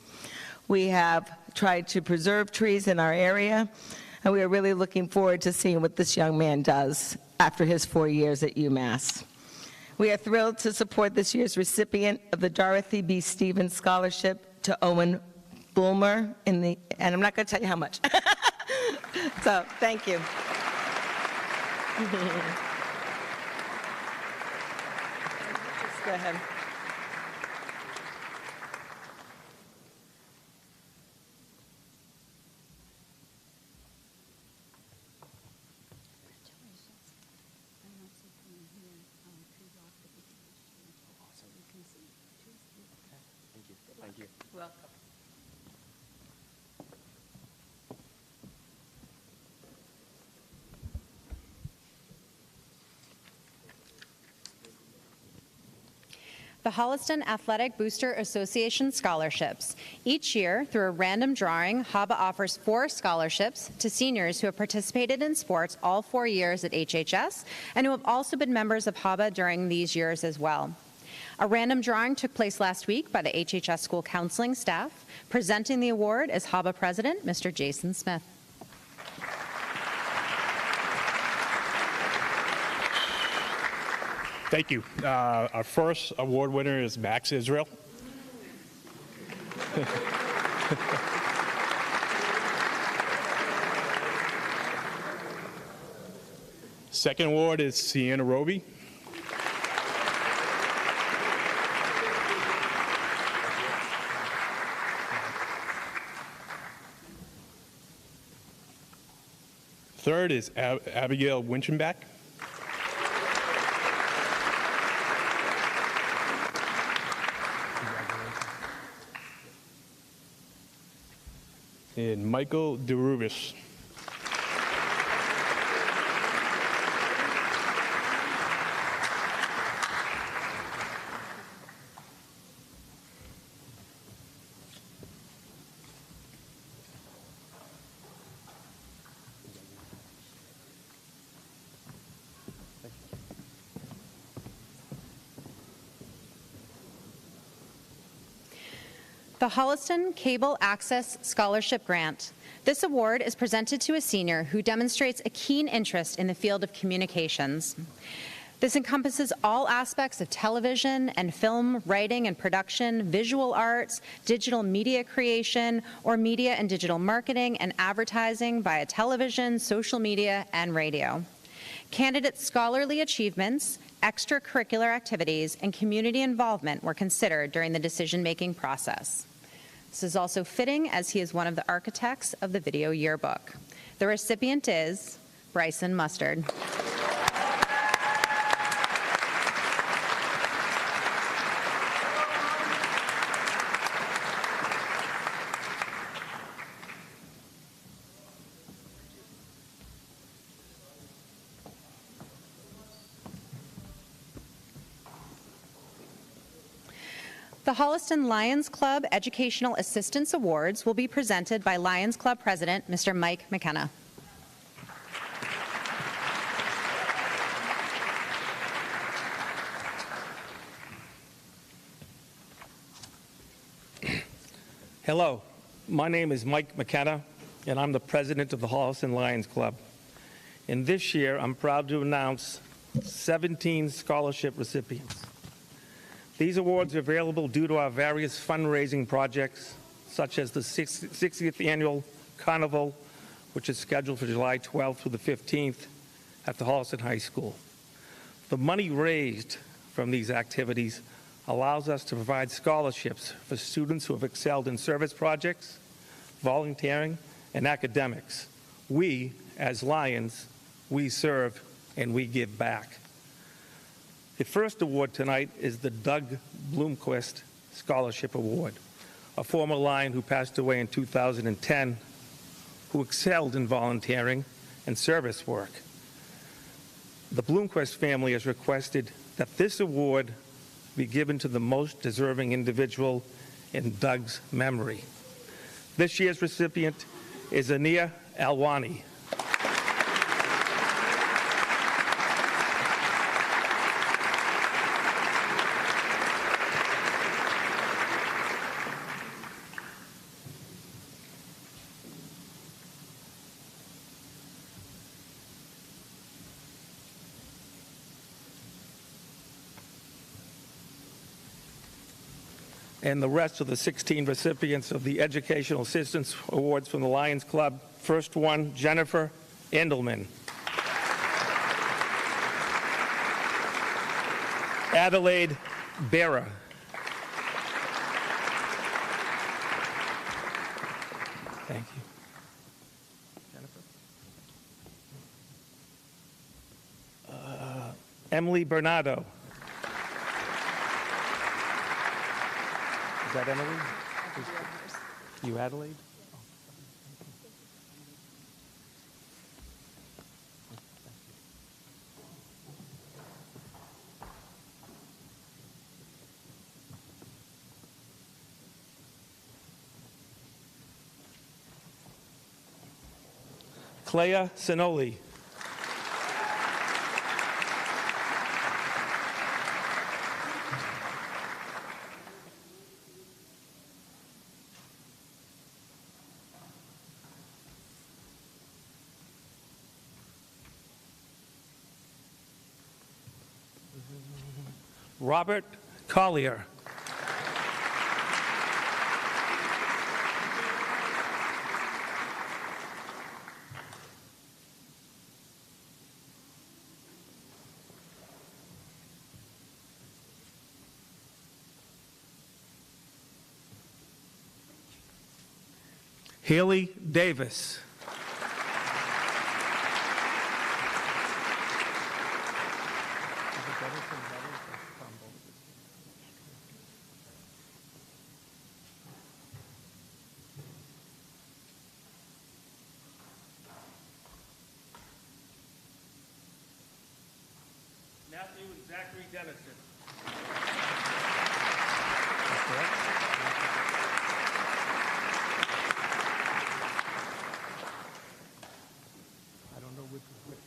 We have tried to preserve trees in our area, and we are really looking forward to seeing what this young man does after his 4 years at UMass. We are thrilled to support this year's recipient of the Dorothy B. Stevens Scholarship to Owen Bulmer, and I'm not going to tell you how much. So, thank you. Just go ahead. Thank you. Welcome. The Holliston Athletic Booster Association Scholarships. Each year, through a random drawing, HABA offers 4 scholarships to seniors who have participated in sports all 4 years at HHS and who have also been members of HABA during these years as well. A random drawing took place last week by the HHS school counseling staff. Presenting the award is HABA President, Mr. Jason Smith. Thank you. Our first award winner is Max Israel. Second award is Sienna Roby. Third is Abigail Winchenbach. And Michael DeRubis. The Holliston Cable Access Scholarship Grant. This award is presented to a senior who demonstrates a keen interest in the field of communications. This encompasses all aspects of television and film, writing and production, visual arts, digital media creation, or media and digital marketing and advertising via television, social media, and radio. Candidates' scholarly achievements, extracurricular activities, and community involvement were considered during the decision-making process. This is also fitting as he is one of the architects of the video yearbook. The recipient is Bryson Mustard. The Holliston Lions Club Educational Assistance Awards will be presented by Lions Club President, Mr. Mike McKenna. Hello, my name is Mike McKenna, and I'm the president of the Holliston Lions Club. And this year, I'm proud to announce 17 scholarship recipients. These awards are available due to our various fundraising projects, such as the 60th Annual Carnival, which is scheduled for July 12th through the 15th at the Holliston High School. The money raised from these activities allows us to provide scholarships for students who have excelled in service projects, volunteering, and academics. We, as Lions, we serve and we give back. The first award tonight is the Doug Bloomquist Scholarship Award, a former Lion who passed away in 2010, who excelled in volunteering and service work. The Bloomquist family has requested that this award be given to the most deserving individual in Doug's memory. This year's recipient is Ania Alwani. And the rest of the 16 recipients of the Educational Assistance Awards from the Lions Club. First one, Jennifer Endelman. Adelaide Berra. Thank you. Jennifer. Emily Bernardo. Is that Emily? You Adelaide? Clea Sinoli. Robert Collier. Haley Davis. Matthew and Zachary Dennison. I don't know which is which.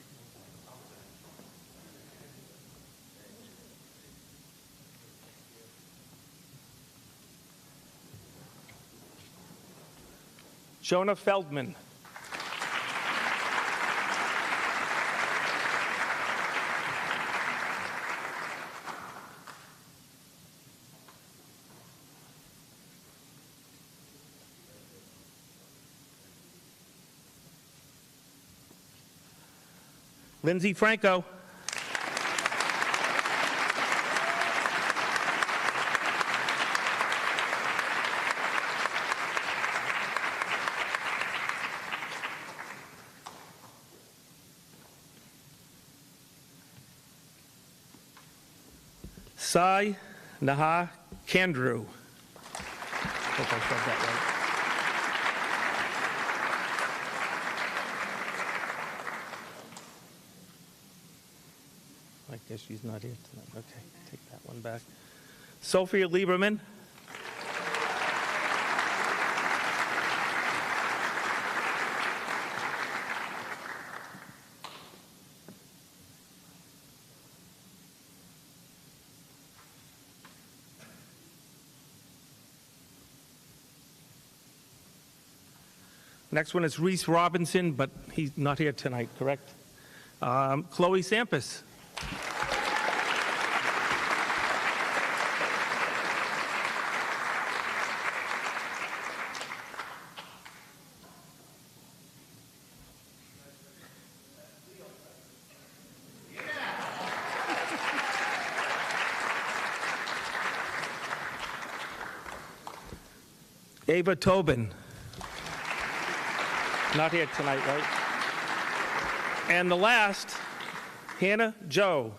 Jonah Feldman. Lindsay Franco. Sai Naha Kandru. Hope I said that right. I guess she's not here tonight. Okay, take that one back. Sophia Lieberman. Next one is Reese Robinson, but he's not here tonight, correct? Chloe Sampis. Ava Tobin. Not here tonight, right? And the last, Hannah Joe.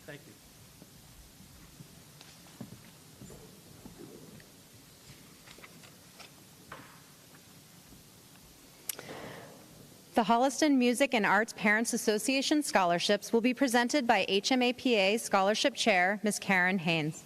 Thank you. The Holliston Music and Arts Parents Association scholarships will be presented by HMAPA Scholarship Chair, Ms. Karen Haynes.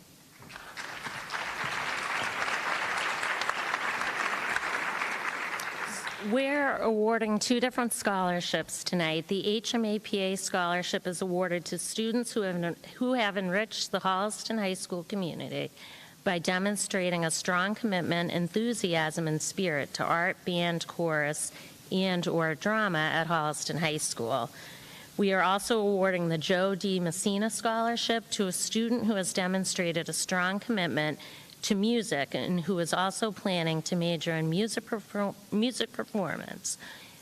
We're awarding two different scholarships tonight. The HMAPA scholarship is awarded to students who have enriched the Holliston High School community by demonstrating a strong commitment, enthusiasm, and spirit to art, band, chorus, and/or drama at Holliston High School. We are also awarding the Joe D. Messina Scholarship to a student who has demonstrated a strong commitment to music and who is also planning to major in music performance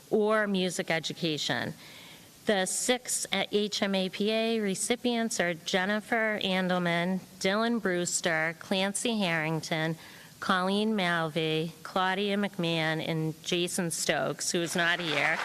or music education. The 6 HMAPA recipients are Jennifer Andelman, Dylan Brewster, Clancy Harrington, Colleen Malvey, Claudia McMahon, and Jason Stokes, who is not here.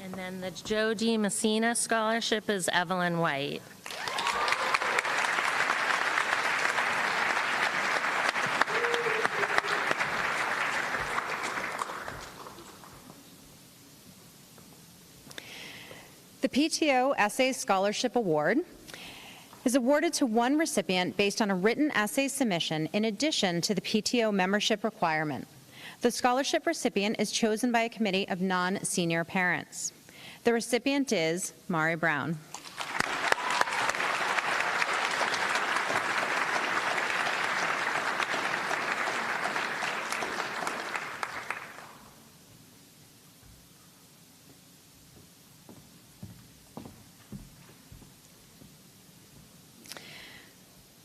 And then the Joe D. Messina Scholarship is Evelyn White. The PTO Essay Scholarship Award is awarded to one recipient based on a written essay submission in addition to the PTO membership requirement. The scholarship recipient is chosen by a committee of non-senior parents. The recipient is Mari Brown.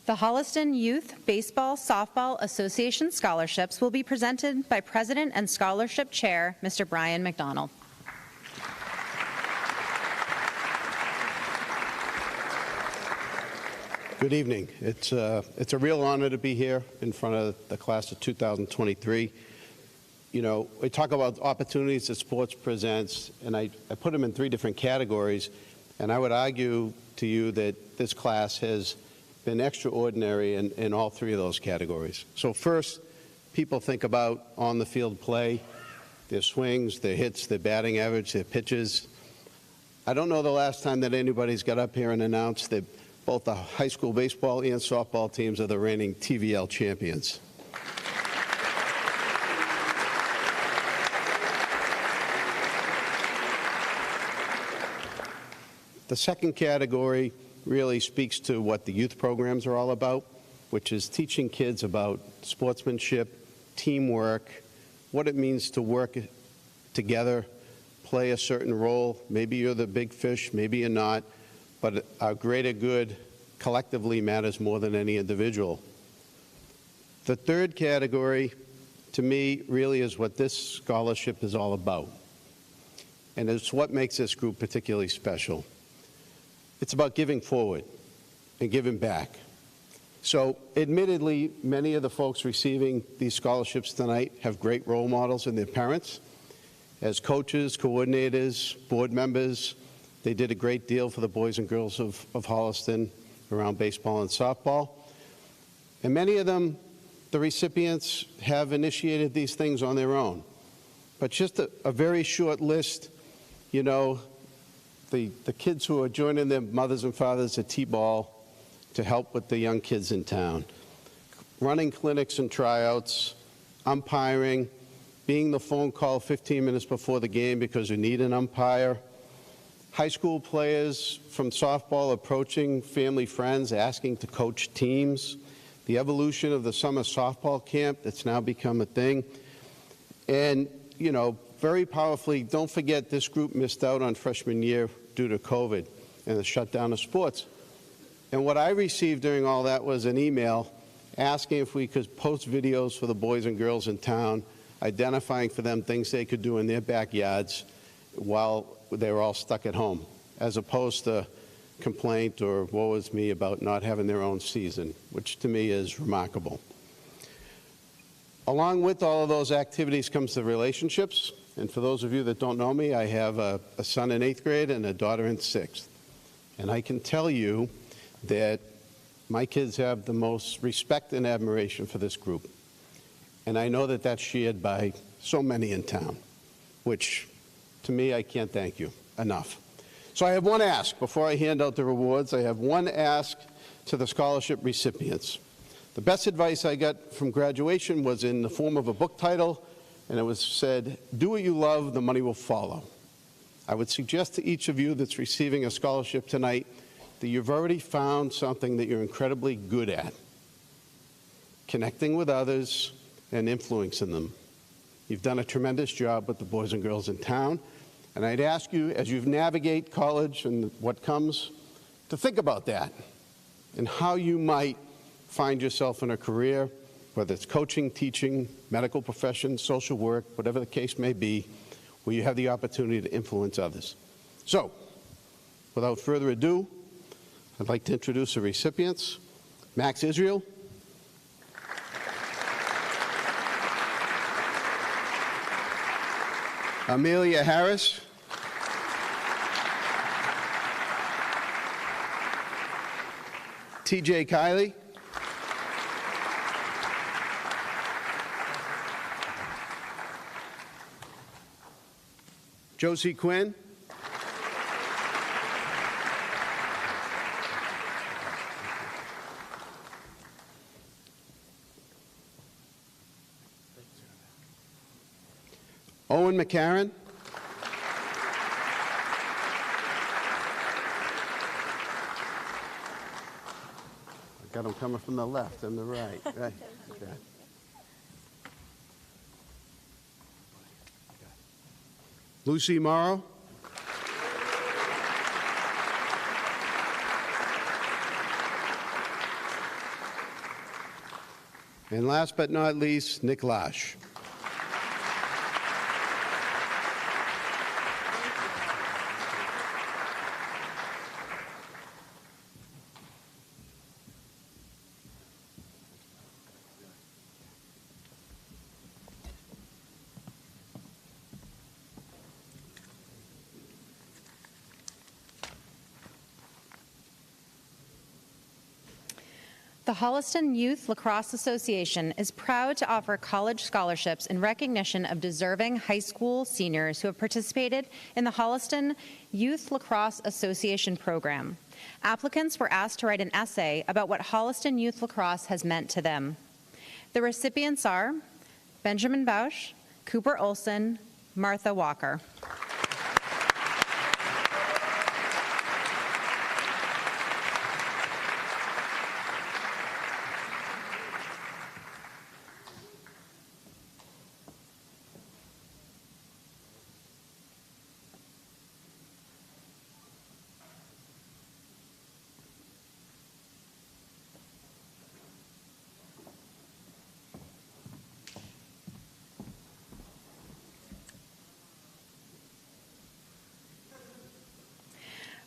The Holliston Youth Baseball Softball Association scholarships will be presented by President and Scholarship Chair, Mr. Brian McDonald. Good evening. It's a real honor to be here in front of the class of 2023. You know, we talk about opportunities that sports presents, and I put them in 3 different categories, and I would argue to you that this class has been extraordinary in all 3 of those categories. So first, people think about on-the-field play, their swings, their hits, their batting average, their pitches. I don't know the last time that anybody's got up here and announced that both the high school baseball and softball teams are the reigning TVL champions. The second category really speaks to what the youth programs are all about, which is teaching kids about sportsmanship, teamwork, what it means to work together, play a certain role. Maybe you're the big fish, maybe you're not, but our greater good collectively matters more than any individual. The third category, to me, really is what this scholarship is all about. And it's what makes this group particularly special. It's about giving forward and giving back. So, admittedly, many of the folks receiving these scholarships tonight have great role models in their parents. As coaches, coordinators, board members, they did a great deal for the boys and girls of Holliston around baseball and softball. And many of them, the recipients, have initiated these things on their own. But just a very short list, you know, the kids who are joining their mothers and fathers at T-ball to help with the young kids in town, running clinics and tryouts, umpiring, being the phone call 15 minutes before the game because you need an umpire, high school players from softball approaching family friends, asking to coach teams, the evolution of the summer softball camp that's now become a thing. And, you know, very powerfully, don't forget this group missed out on freshman year due to COVID and the shutdown of sports. And what I received during all that was an email asking if we could post videos for the boys and girls in town, identifying for them things they could do in their backyards while they were all stuck at home, as opposed to complaint or woe is me about not having their own season, which to me is remarkable. Along with all of those activities comes the relationships. And for those of you that don't know me, I have a son in 8th grade and a daughter in 6th. And I can tell you that my kids have the most respect and admiration for this group. And I know that that's shared by so many in town, which to me, I can't thank you enough. So I have one ask before I hand out the rewards. I have one ask to the scholarship recipients. The best advice I got from graduation was in the form of a book title, and it was said, "Do what you love, the money will follow." I would suggest to each of you that's receiving a scholarship tonight that you've already found something that you're incredibly good at, connecting with others and influencing them. You've done a tremendous job with the boys and girls in town, and I'd ask you, as you navigate college and what comes, to think about that and how you might find yourself in a career, whether it's coaching, teaching, medical profession, social work, whatever the case may be, where you have the opportunity to influence others. So, without further ado, I'd like to introduce the recipients. Max Israel. Amelia Harris. TJ Kiley. Josie Quinn. Owen McCarron. I got him coming from the left and the right. Right. Okay. Lucy Morrow. And last but not least, Nick Lash. The Holliston Youth Lacrosse Association is proud to offer college scholarships in recognition of deserving high school seniors who have participated in the Holliston Youth Lacrosse Association program. Applicants were asked to write an essay about what Holliston Youth Lacrosse has meant to them. The recipients are Benjamin Bausch, Cooper Olson, Martha Walker.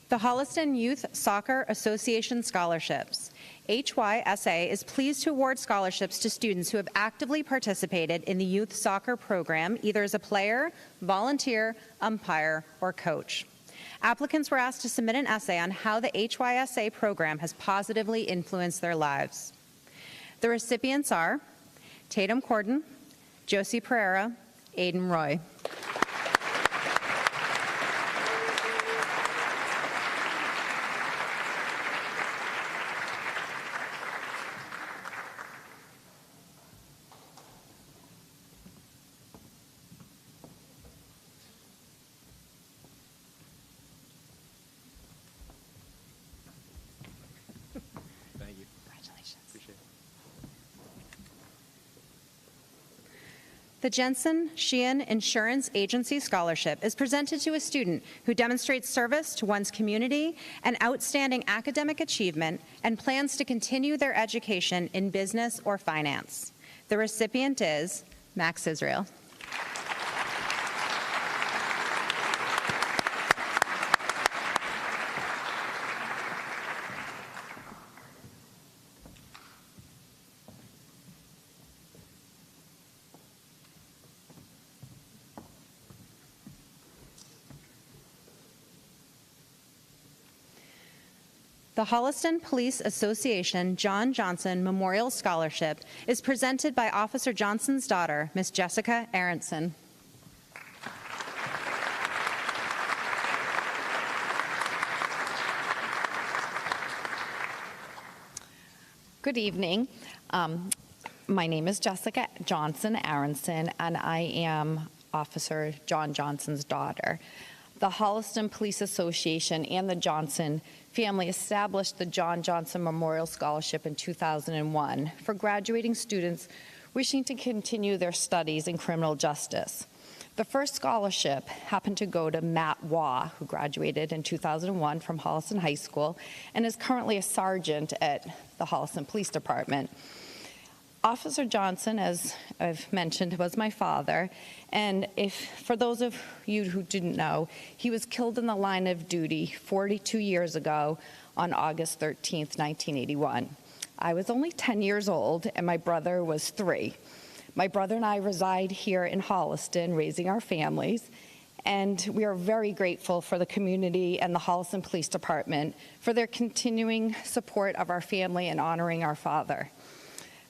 The Holliston Youth Soccer Association Scholarships. HYSA is pleased to award scholarships to students who have actively participated in the youth soccer program, either as a player, volunteer, umpire, or coach. Applicants were asked to submit an essay on how the HYSA program has positively influenced their lives. The recipients are Tatum Corden, Josie Pereira, Aiden Roy. The Jensen Sheehan Insurance Agency Scholarship is presented to a student who demonstrates service to one's community and outstanding academic achievement and plans to continue their education in business or finance. The recipient is Max Israel. The Holliston Police Association John Johnson Memorial Scholarship is presented by Officer Johnson's daughter, Miss Jessica Aronson. Good evening. My name is Jessica Johnson Aronson, and I am Officer John Johnson's daughter. The Holliston Police Association and the Johnson family established the John Johnson Memorial Scholarship in 2001 for graduating students wishing to continue their studies in criminal justice. The first scholarship happened to go to Matt Waugh, who graduated in 2001 from Holliston High School and is currently a sergeant at the Holliston Police Department. Officer Johnson, as I've mentioned, was my father, and for those of you who didn't know, he was killed in the line of duty 42 years ago on August 13th, 1981. I was only 10 years old, and my brother was 3. My brother and I reside here in Holliston, raising our families, and we are very grateful for the community and the Holliston Police Department for their continuing support of our family and honoring our father.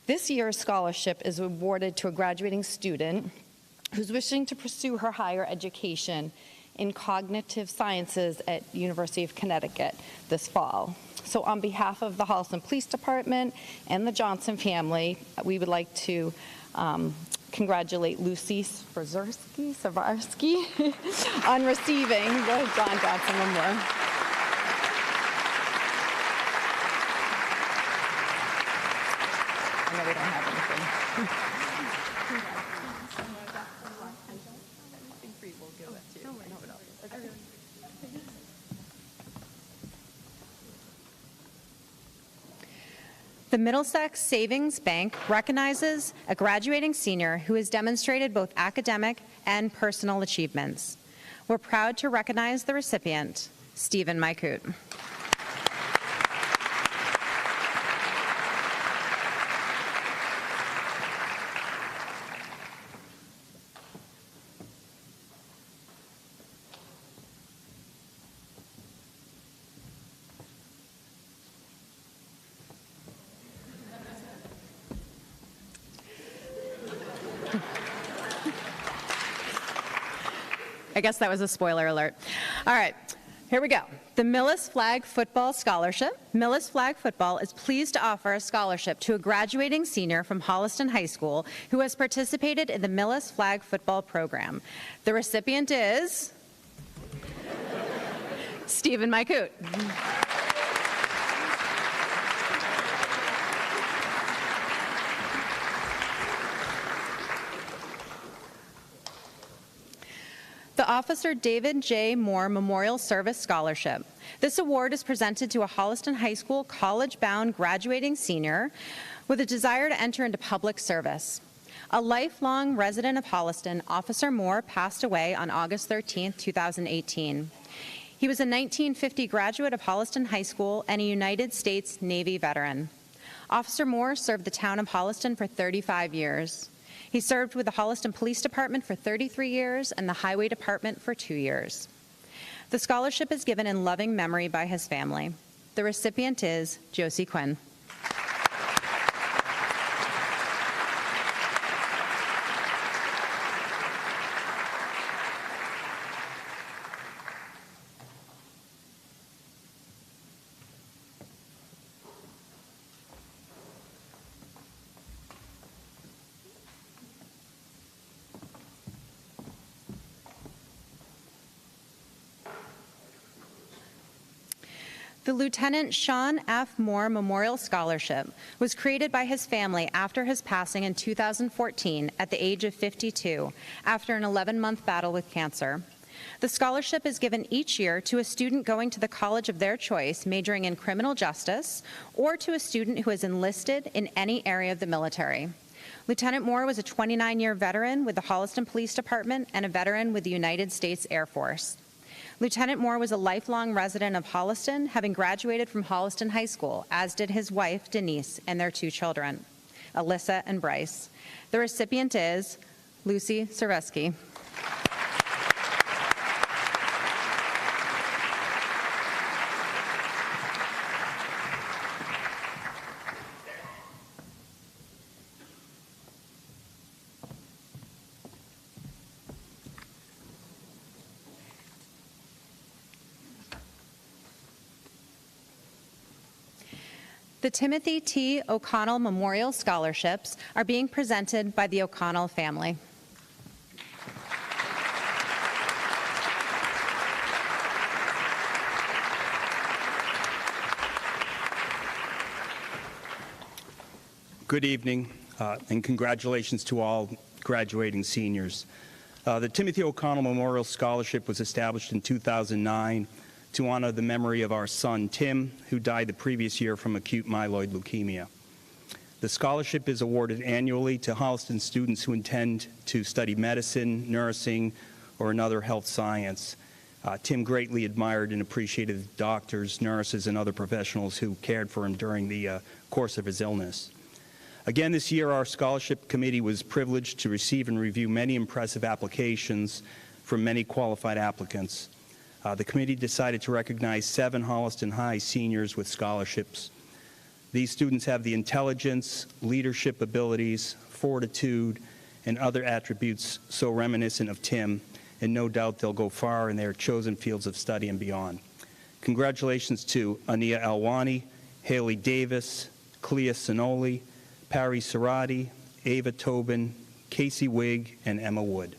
This year's scholarship is awarded to a graduating student who's wishing to pursue her higher education in cognitive sciences at University of Connecticut this fall. So on behalf of the Holliston Police Department and the Johnson family, we would like to congratulate Lucy Swarzewski on receiving the John Johnson Memorial. I know we don't have anything. The Middlesex Savings Bank recognizes a graduating senior who has demonstrated both academic and personal achievements. We're proud to recognize the recipient, Stephen Mykut. I guess that was a spoiler alert. All right, here we go. The Millis Flag Football Scholarship. Millis Flag Football is pleased to offer a scholarship to a graduating senior from Holliston High School who has participated in the Millis Flag Football program. The recipient is Stephen Mycoot. The Officer David J. Moore Memorial Service Scholarship. This award is presented to a Holliston High School college-bound graduating senior with a desire to enter into public service. A lifelong resident of Holliston, Officer Moore passed away on August 13, 2018. He was a 1950 graduate of Holliston High School and a United States Navy veteran. Officer Moore served the town of Holliston for 35 years. He served with the Holliston Police Department for 33 years and the Highway Department for 2 years. The scholarship is given in loving memory by his family. The recipient is Josie Quinn. The Lieutenant Sean F. Moore Memorial Scholarship was created by his family after his passing in 2014 at the age of 52 after an 11-month battle with cancer. The scholarship is given each year to a student going to the college of their choice majoring in criminal justice or to a student who is enlisted in any area of the military. Lieutenant Moore was a 29-year veteran with the Holliston Police Department and a veteran with the United States Air Force. Lieutenant Moore was a lifelong resident of Holliston, having graduated from Holliston High School, as did his wife, Denise, and their 2 children, Alyssa and Bryce. The recipient is Lucy Cerveski. The Timothy T. O'Connell Memorial Scholarships are being presented by the O'Connell family. Good evening, and congratulations to all graduating seniors. The Timothy O'Connell Memorial Scholarship was established in 2009 to honor the memory of our son, Tim, who died the previous year from acute myeloid leukemia. The scholarship is awarded annually to Holliston students who intend to study medicine, nursing, or another health science. Tim greatly admired and appreciated the doctors, nurses, and other professionals who cared for him during the course of his illness. Again, this year, our scholarship committee was privileged to receive and review many impressive applications from many qualified applicants. The committee decided to recognize 7 Holliston High seniors with scholarships. These students have the intelligence, leadership abilities, fortitude, and other attributes so reminiscent of Tim, and no doubt they'll go far in their chosen fields of study and beyond. Congratulations to Ania Alwani, Haley Davis, Clea Sinoli, Parry Serrati, Ava Tobin, Casey Wigg, and Emma Wood.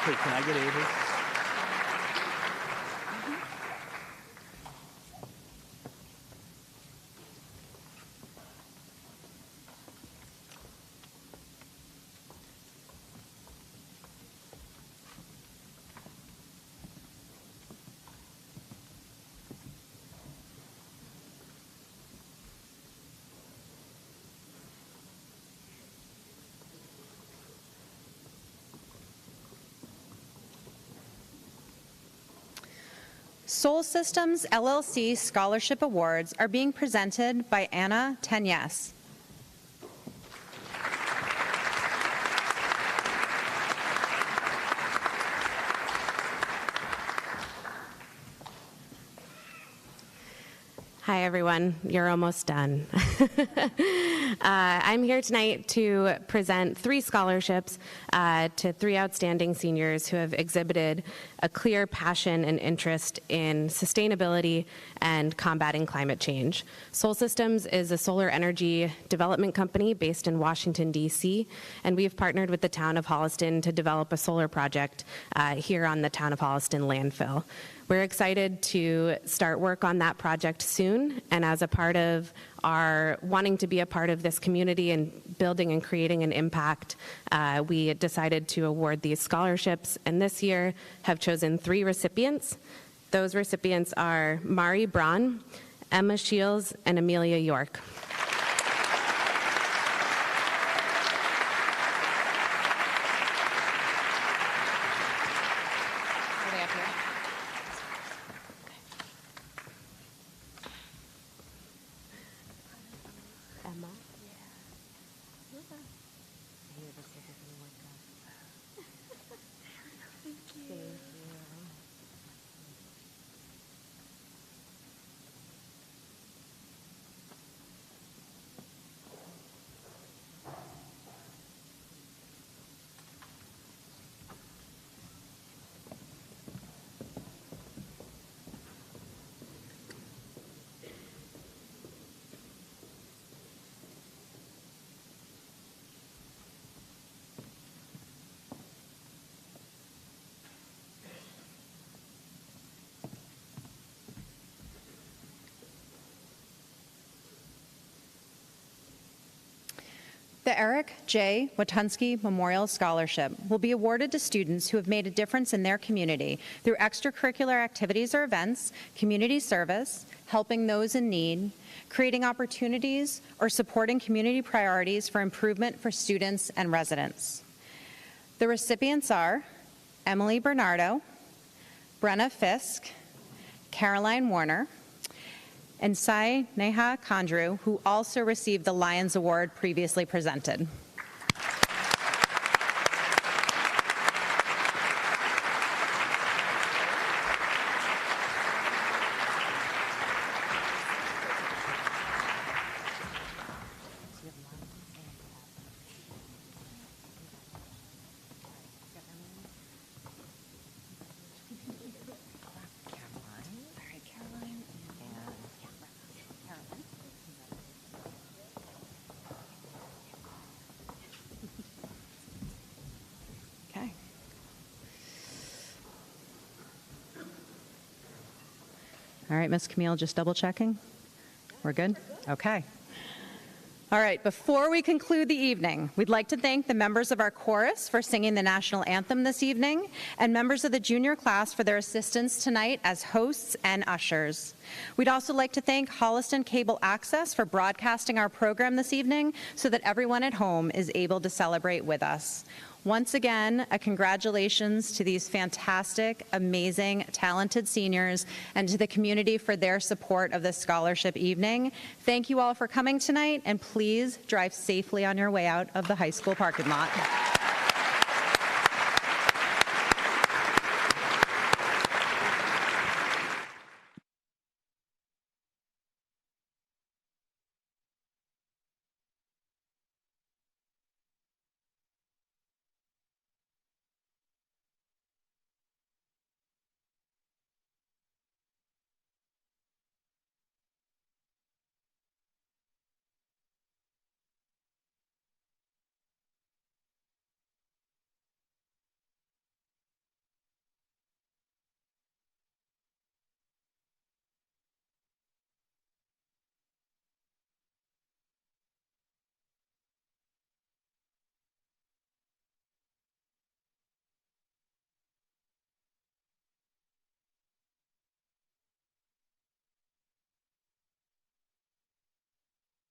Hey, can I get Ava? Soul Systems LLC Scholarship Awards are being presented by Anna Tenyes. Hi, everyone. You're almost done. I'm here tonight to present 3 scholarships to 3 outstanding seniors who have exhibited a clear passion and interest in sustainability and combating climate change. Sol Systems is a solar energy development company based in Washington, D.C., and we've partnered with the town of Holliston to develop a solar project here on the town of Holliston landfill. We're excited to start work on that project soon, and as a part of our wanting to be a part of this community and building and creating an impact, we decided to award these scholarships, and this year have chosen 3 recipients. Those recipients are Mari Braun, Emma Shields, and Amelia York. The Eric J. Watunsky Memorial Scholarship will be awarded to students who have made a difference in their community through extracurricular activities or events, community service, helping those in need, creating opportunities, or supporting community priorities for improvement for students and residents. The recipients are Emily Bernardo, Brenna Fisk, Caroline Warner, and Sai Neha Kandru, who also received the Lions Award previously presented. All right, Ms. Camille, just double checking. We're good? Okay. All right, before we conclude the evening, we'd like to thank the members of our chorus for singing the national anthem this evening, and members of the junior class for their assistance tonight as hosts and ushers. We'd also like to thank Holliston Cable Access for broadcasting our program this evening so that everyone at home is able to celebrate with us. Once again, a congratulations to these fantastic, amazing, talented seniors and to the community for their support of this scholarship evening. Thank you all for coming tonight, and please drive safely on your way out of the high school parking lot.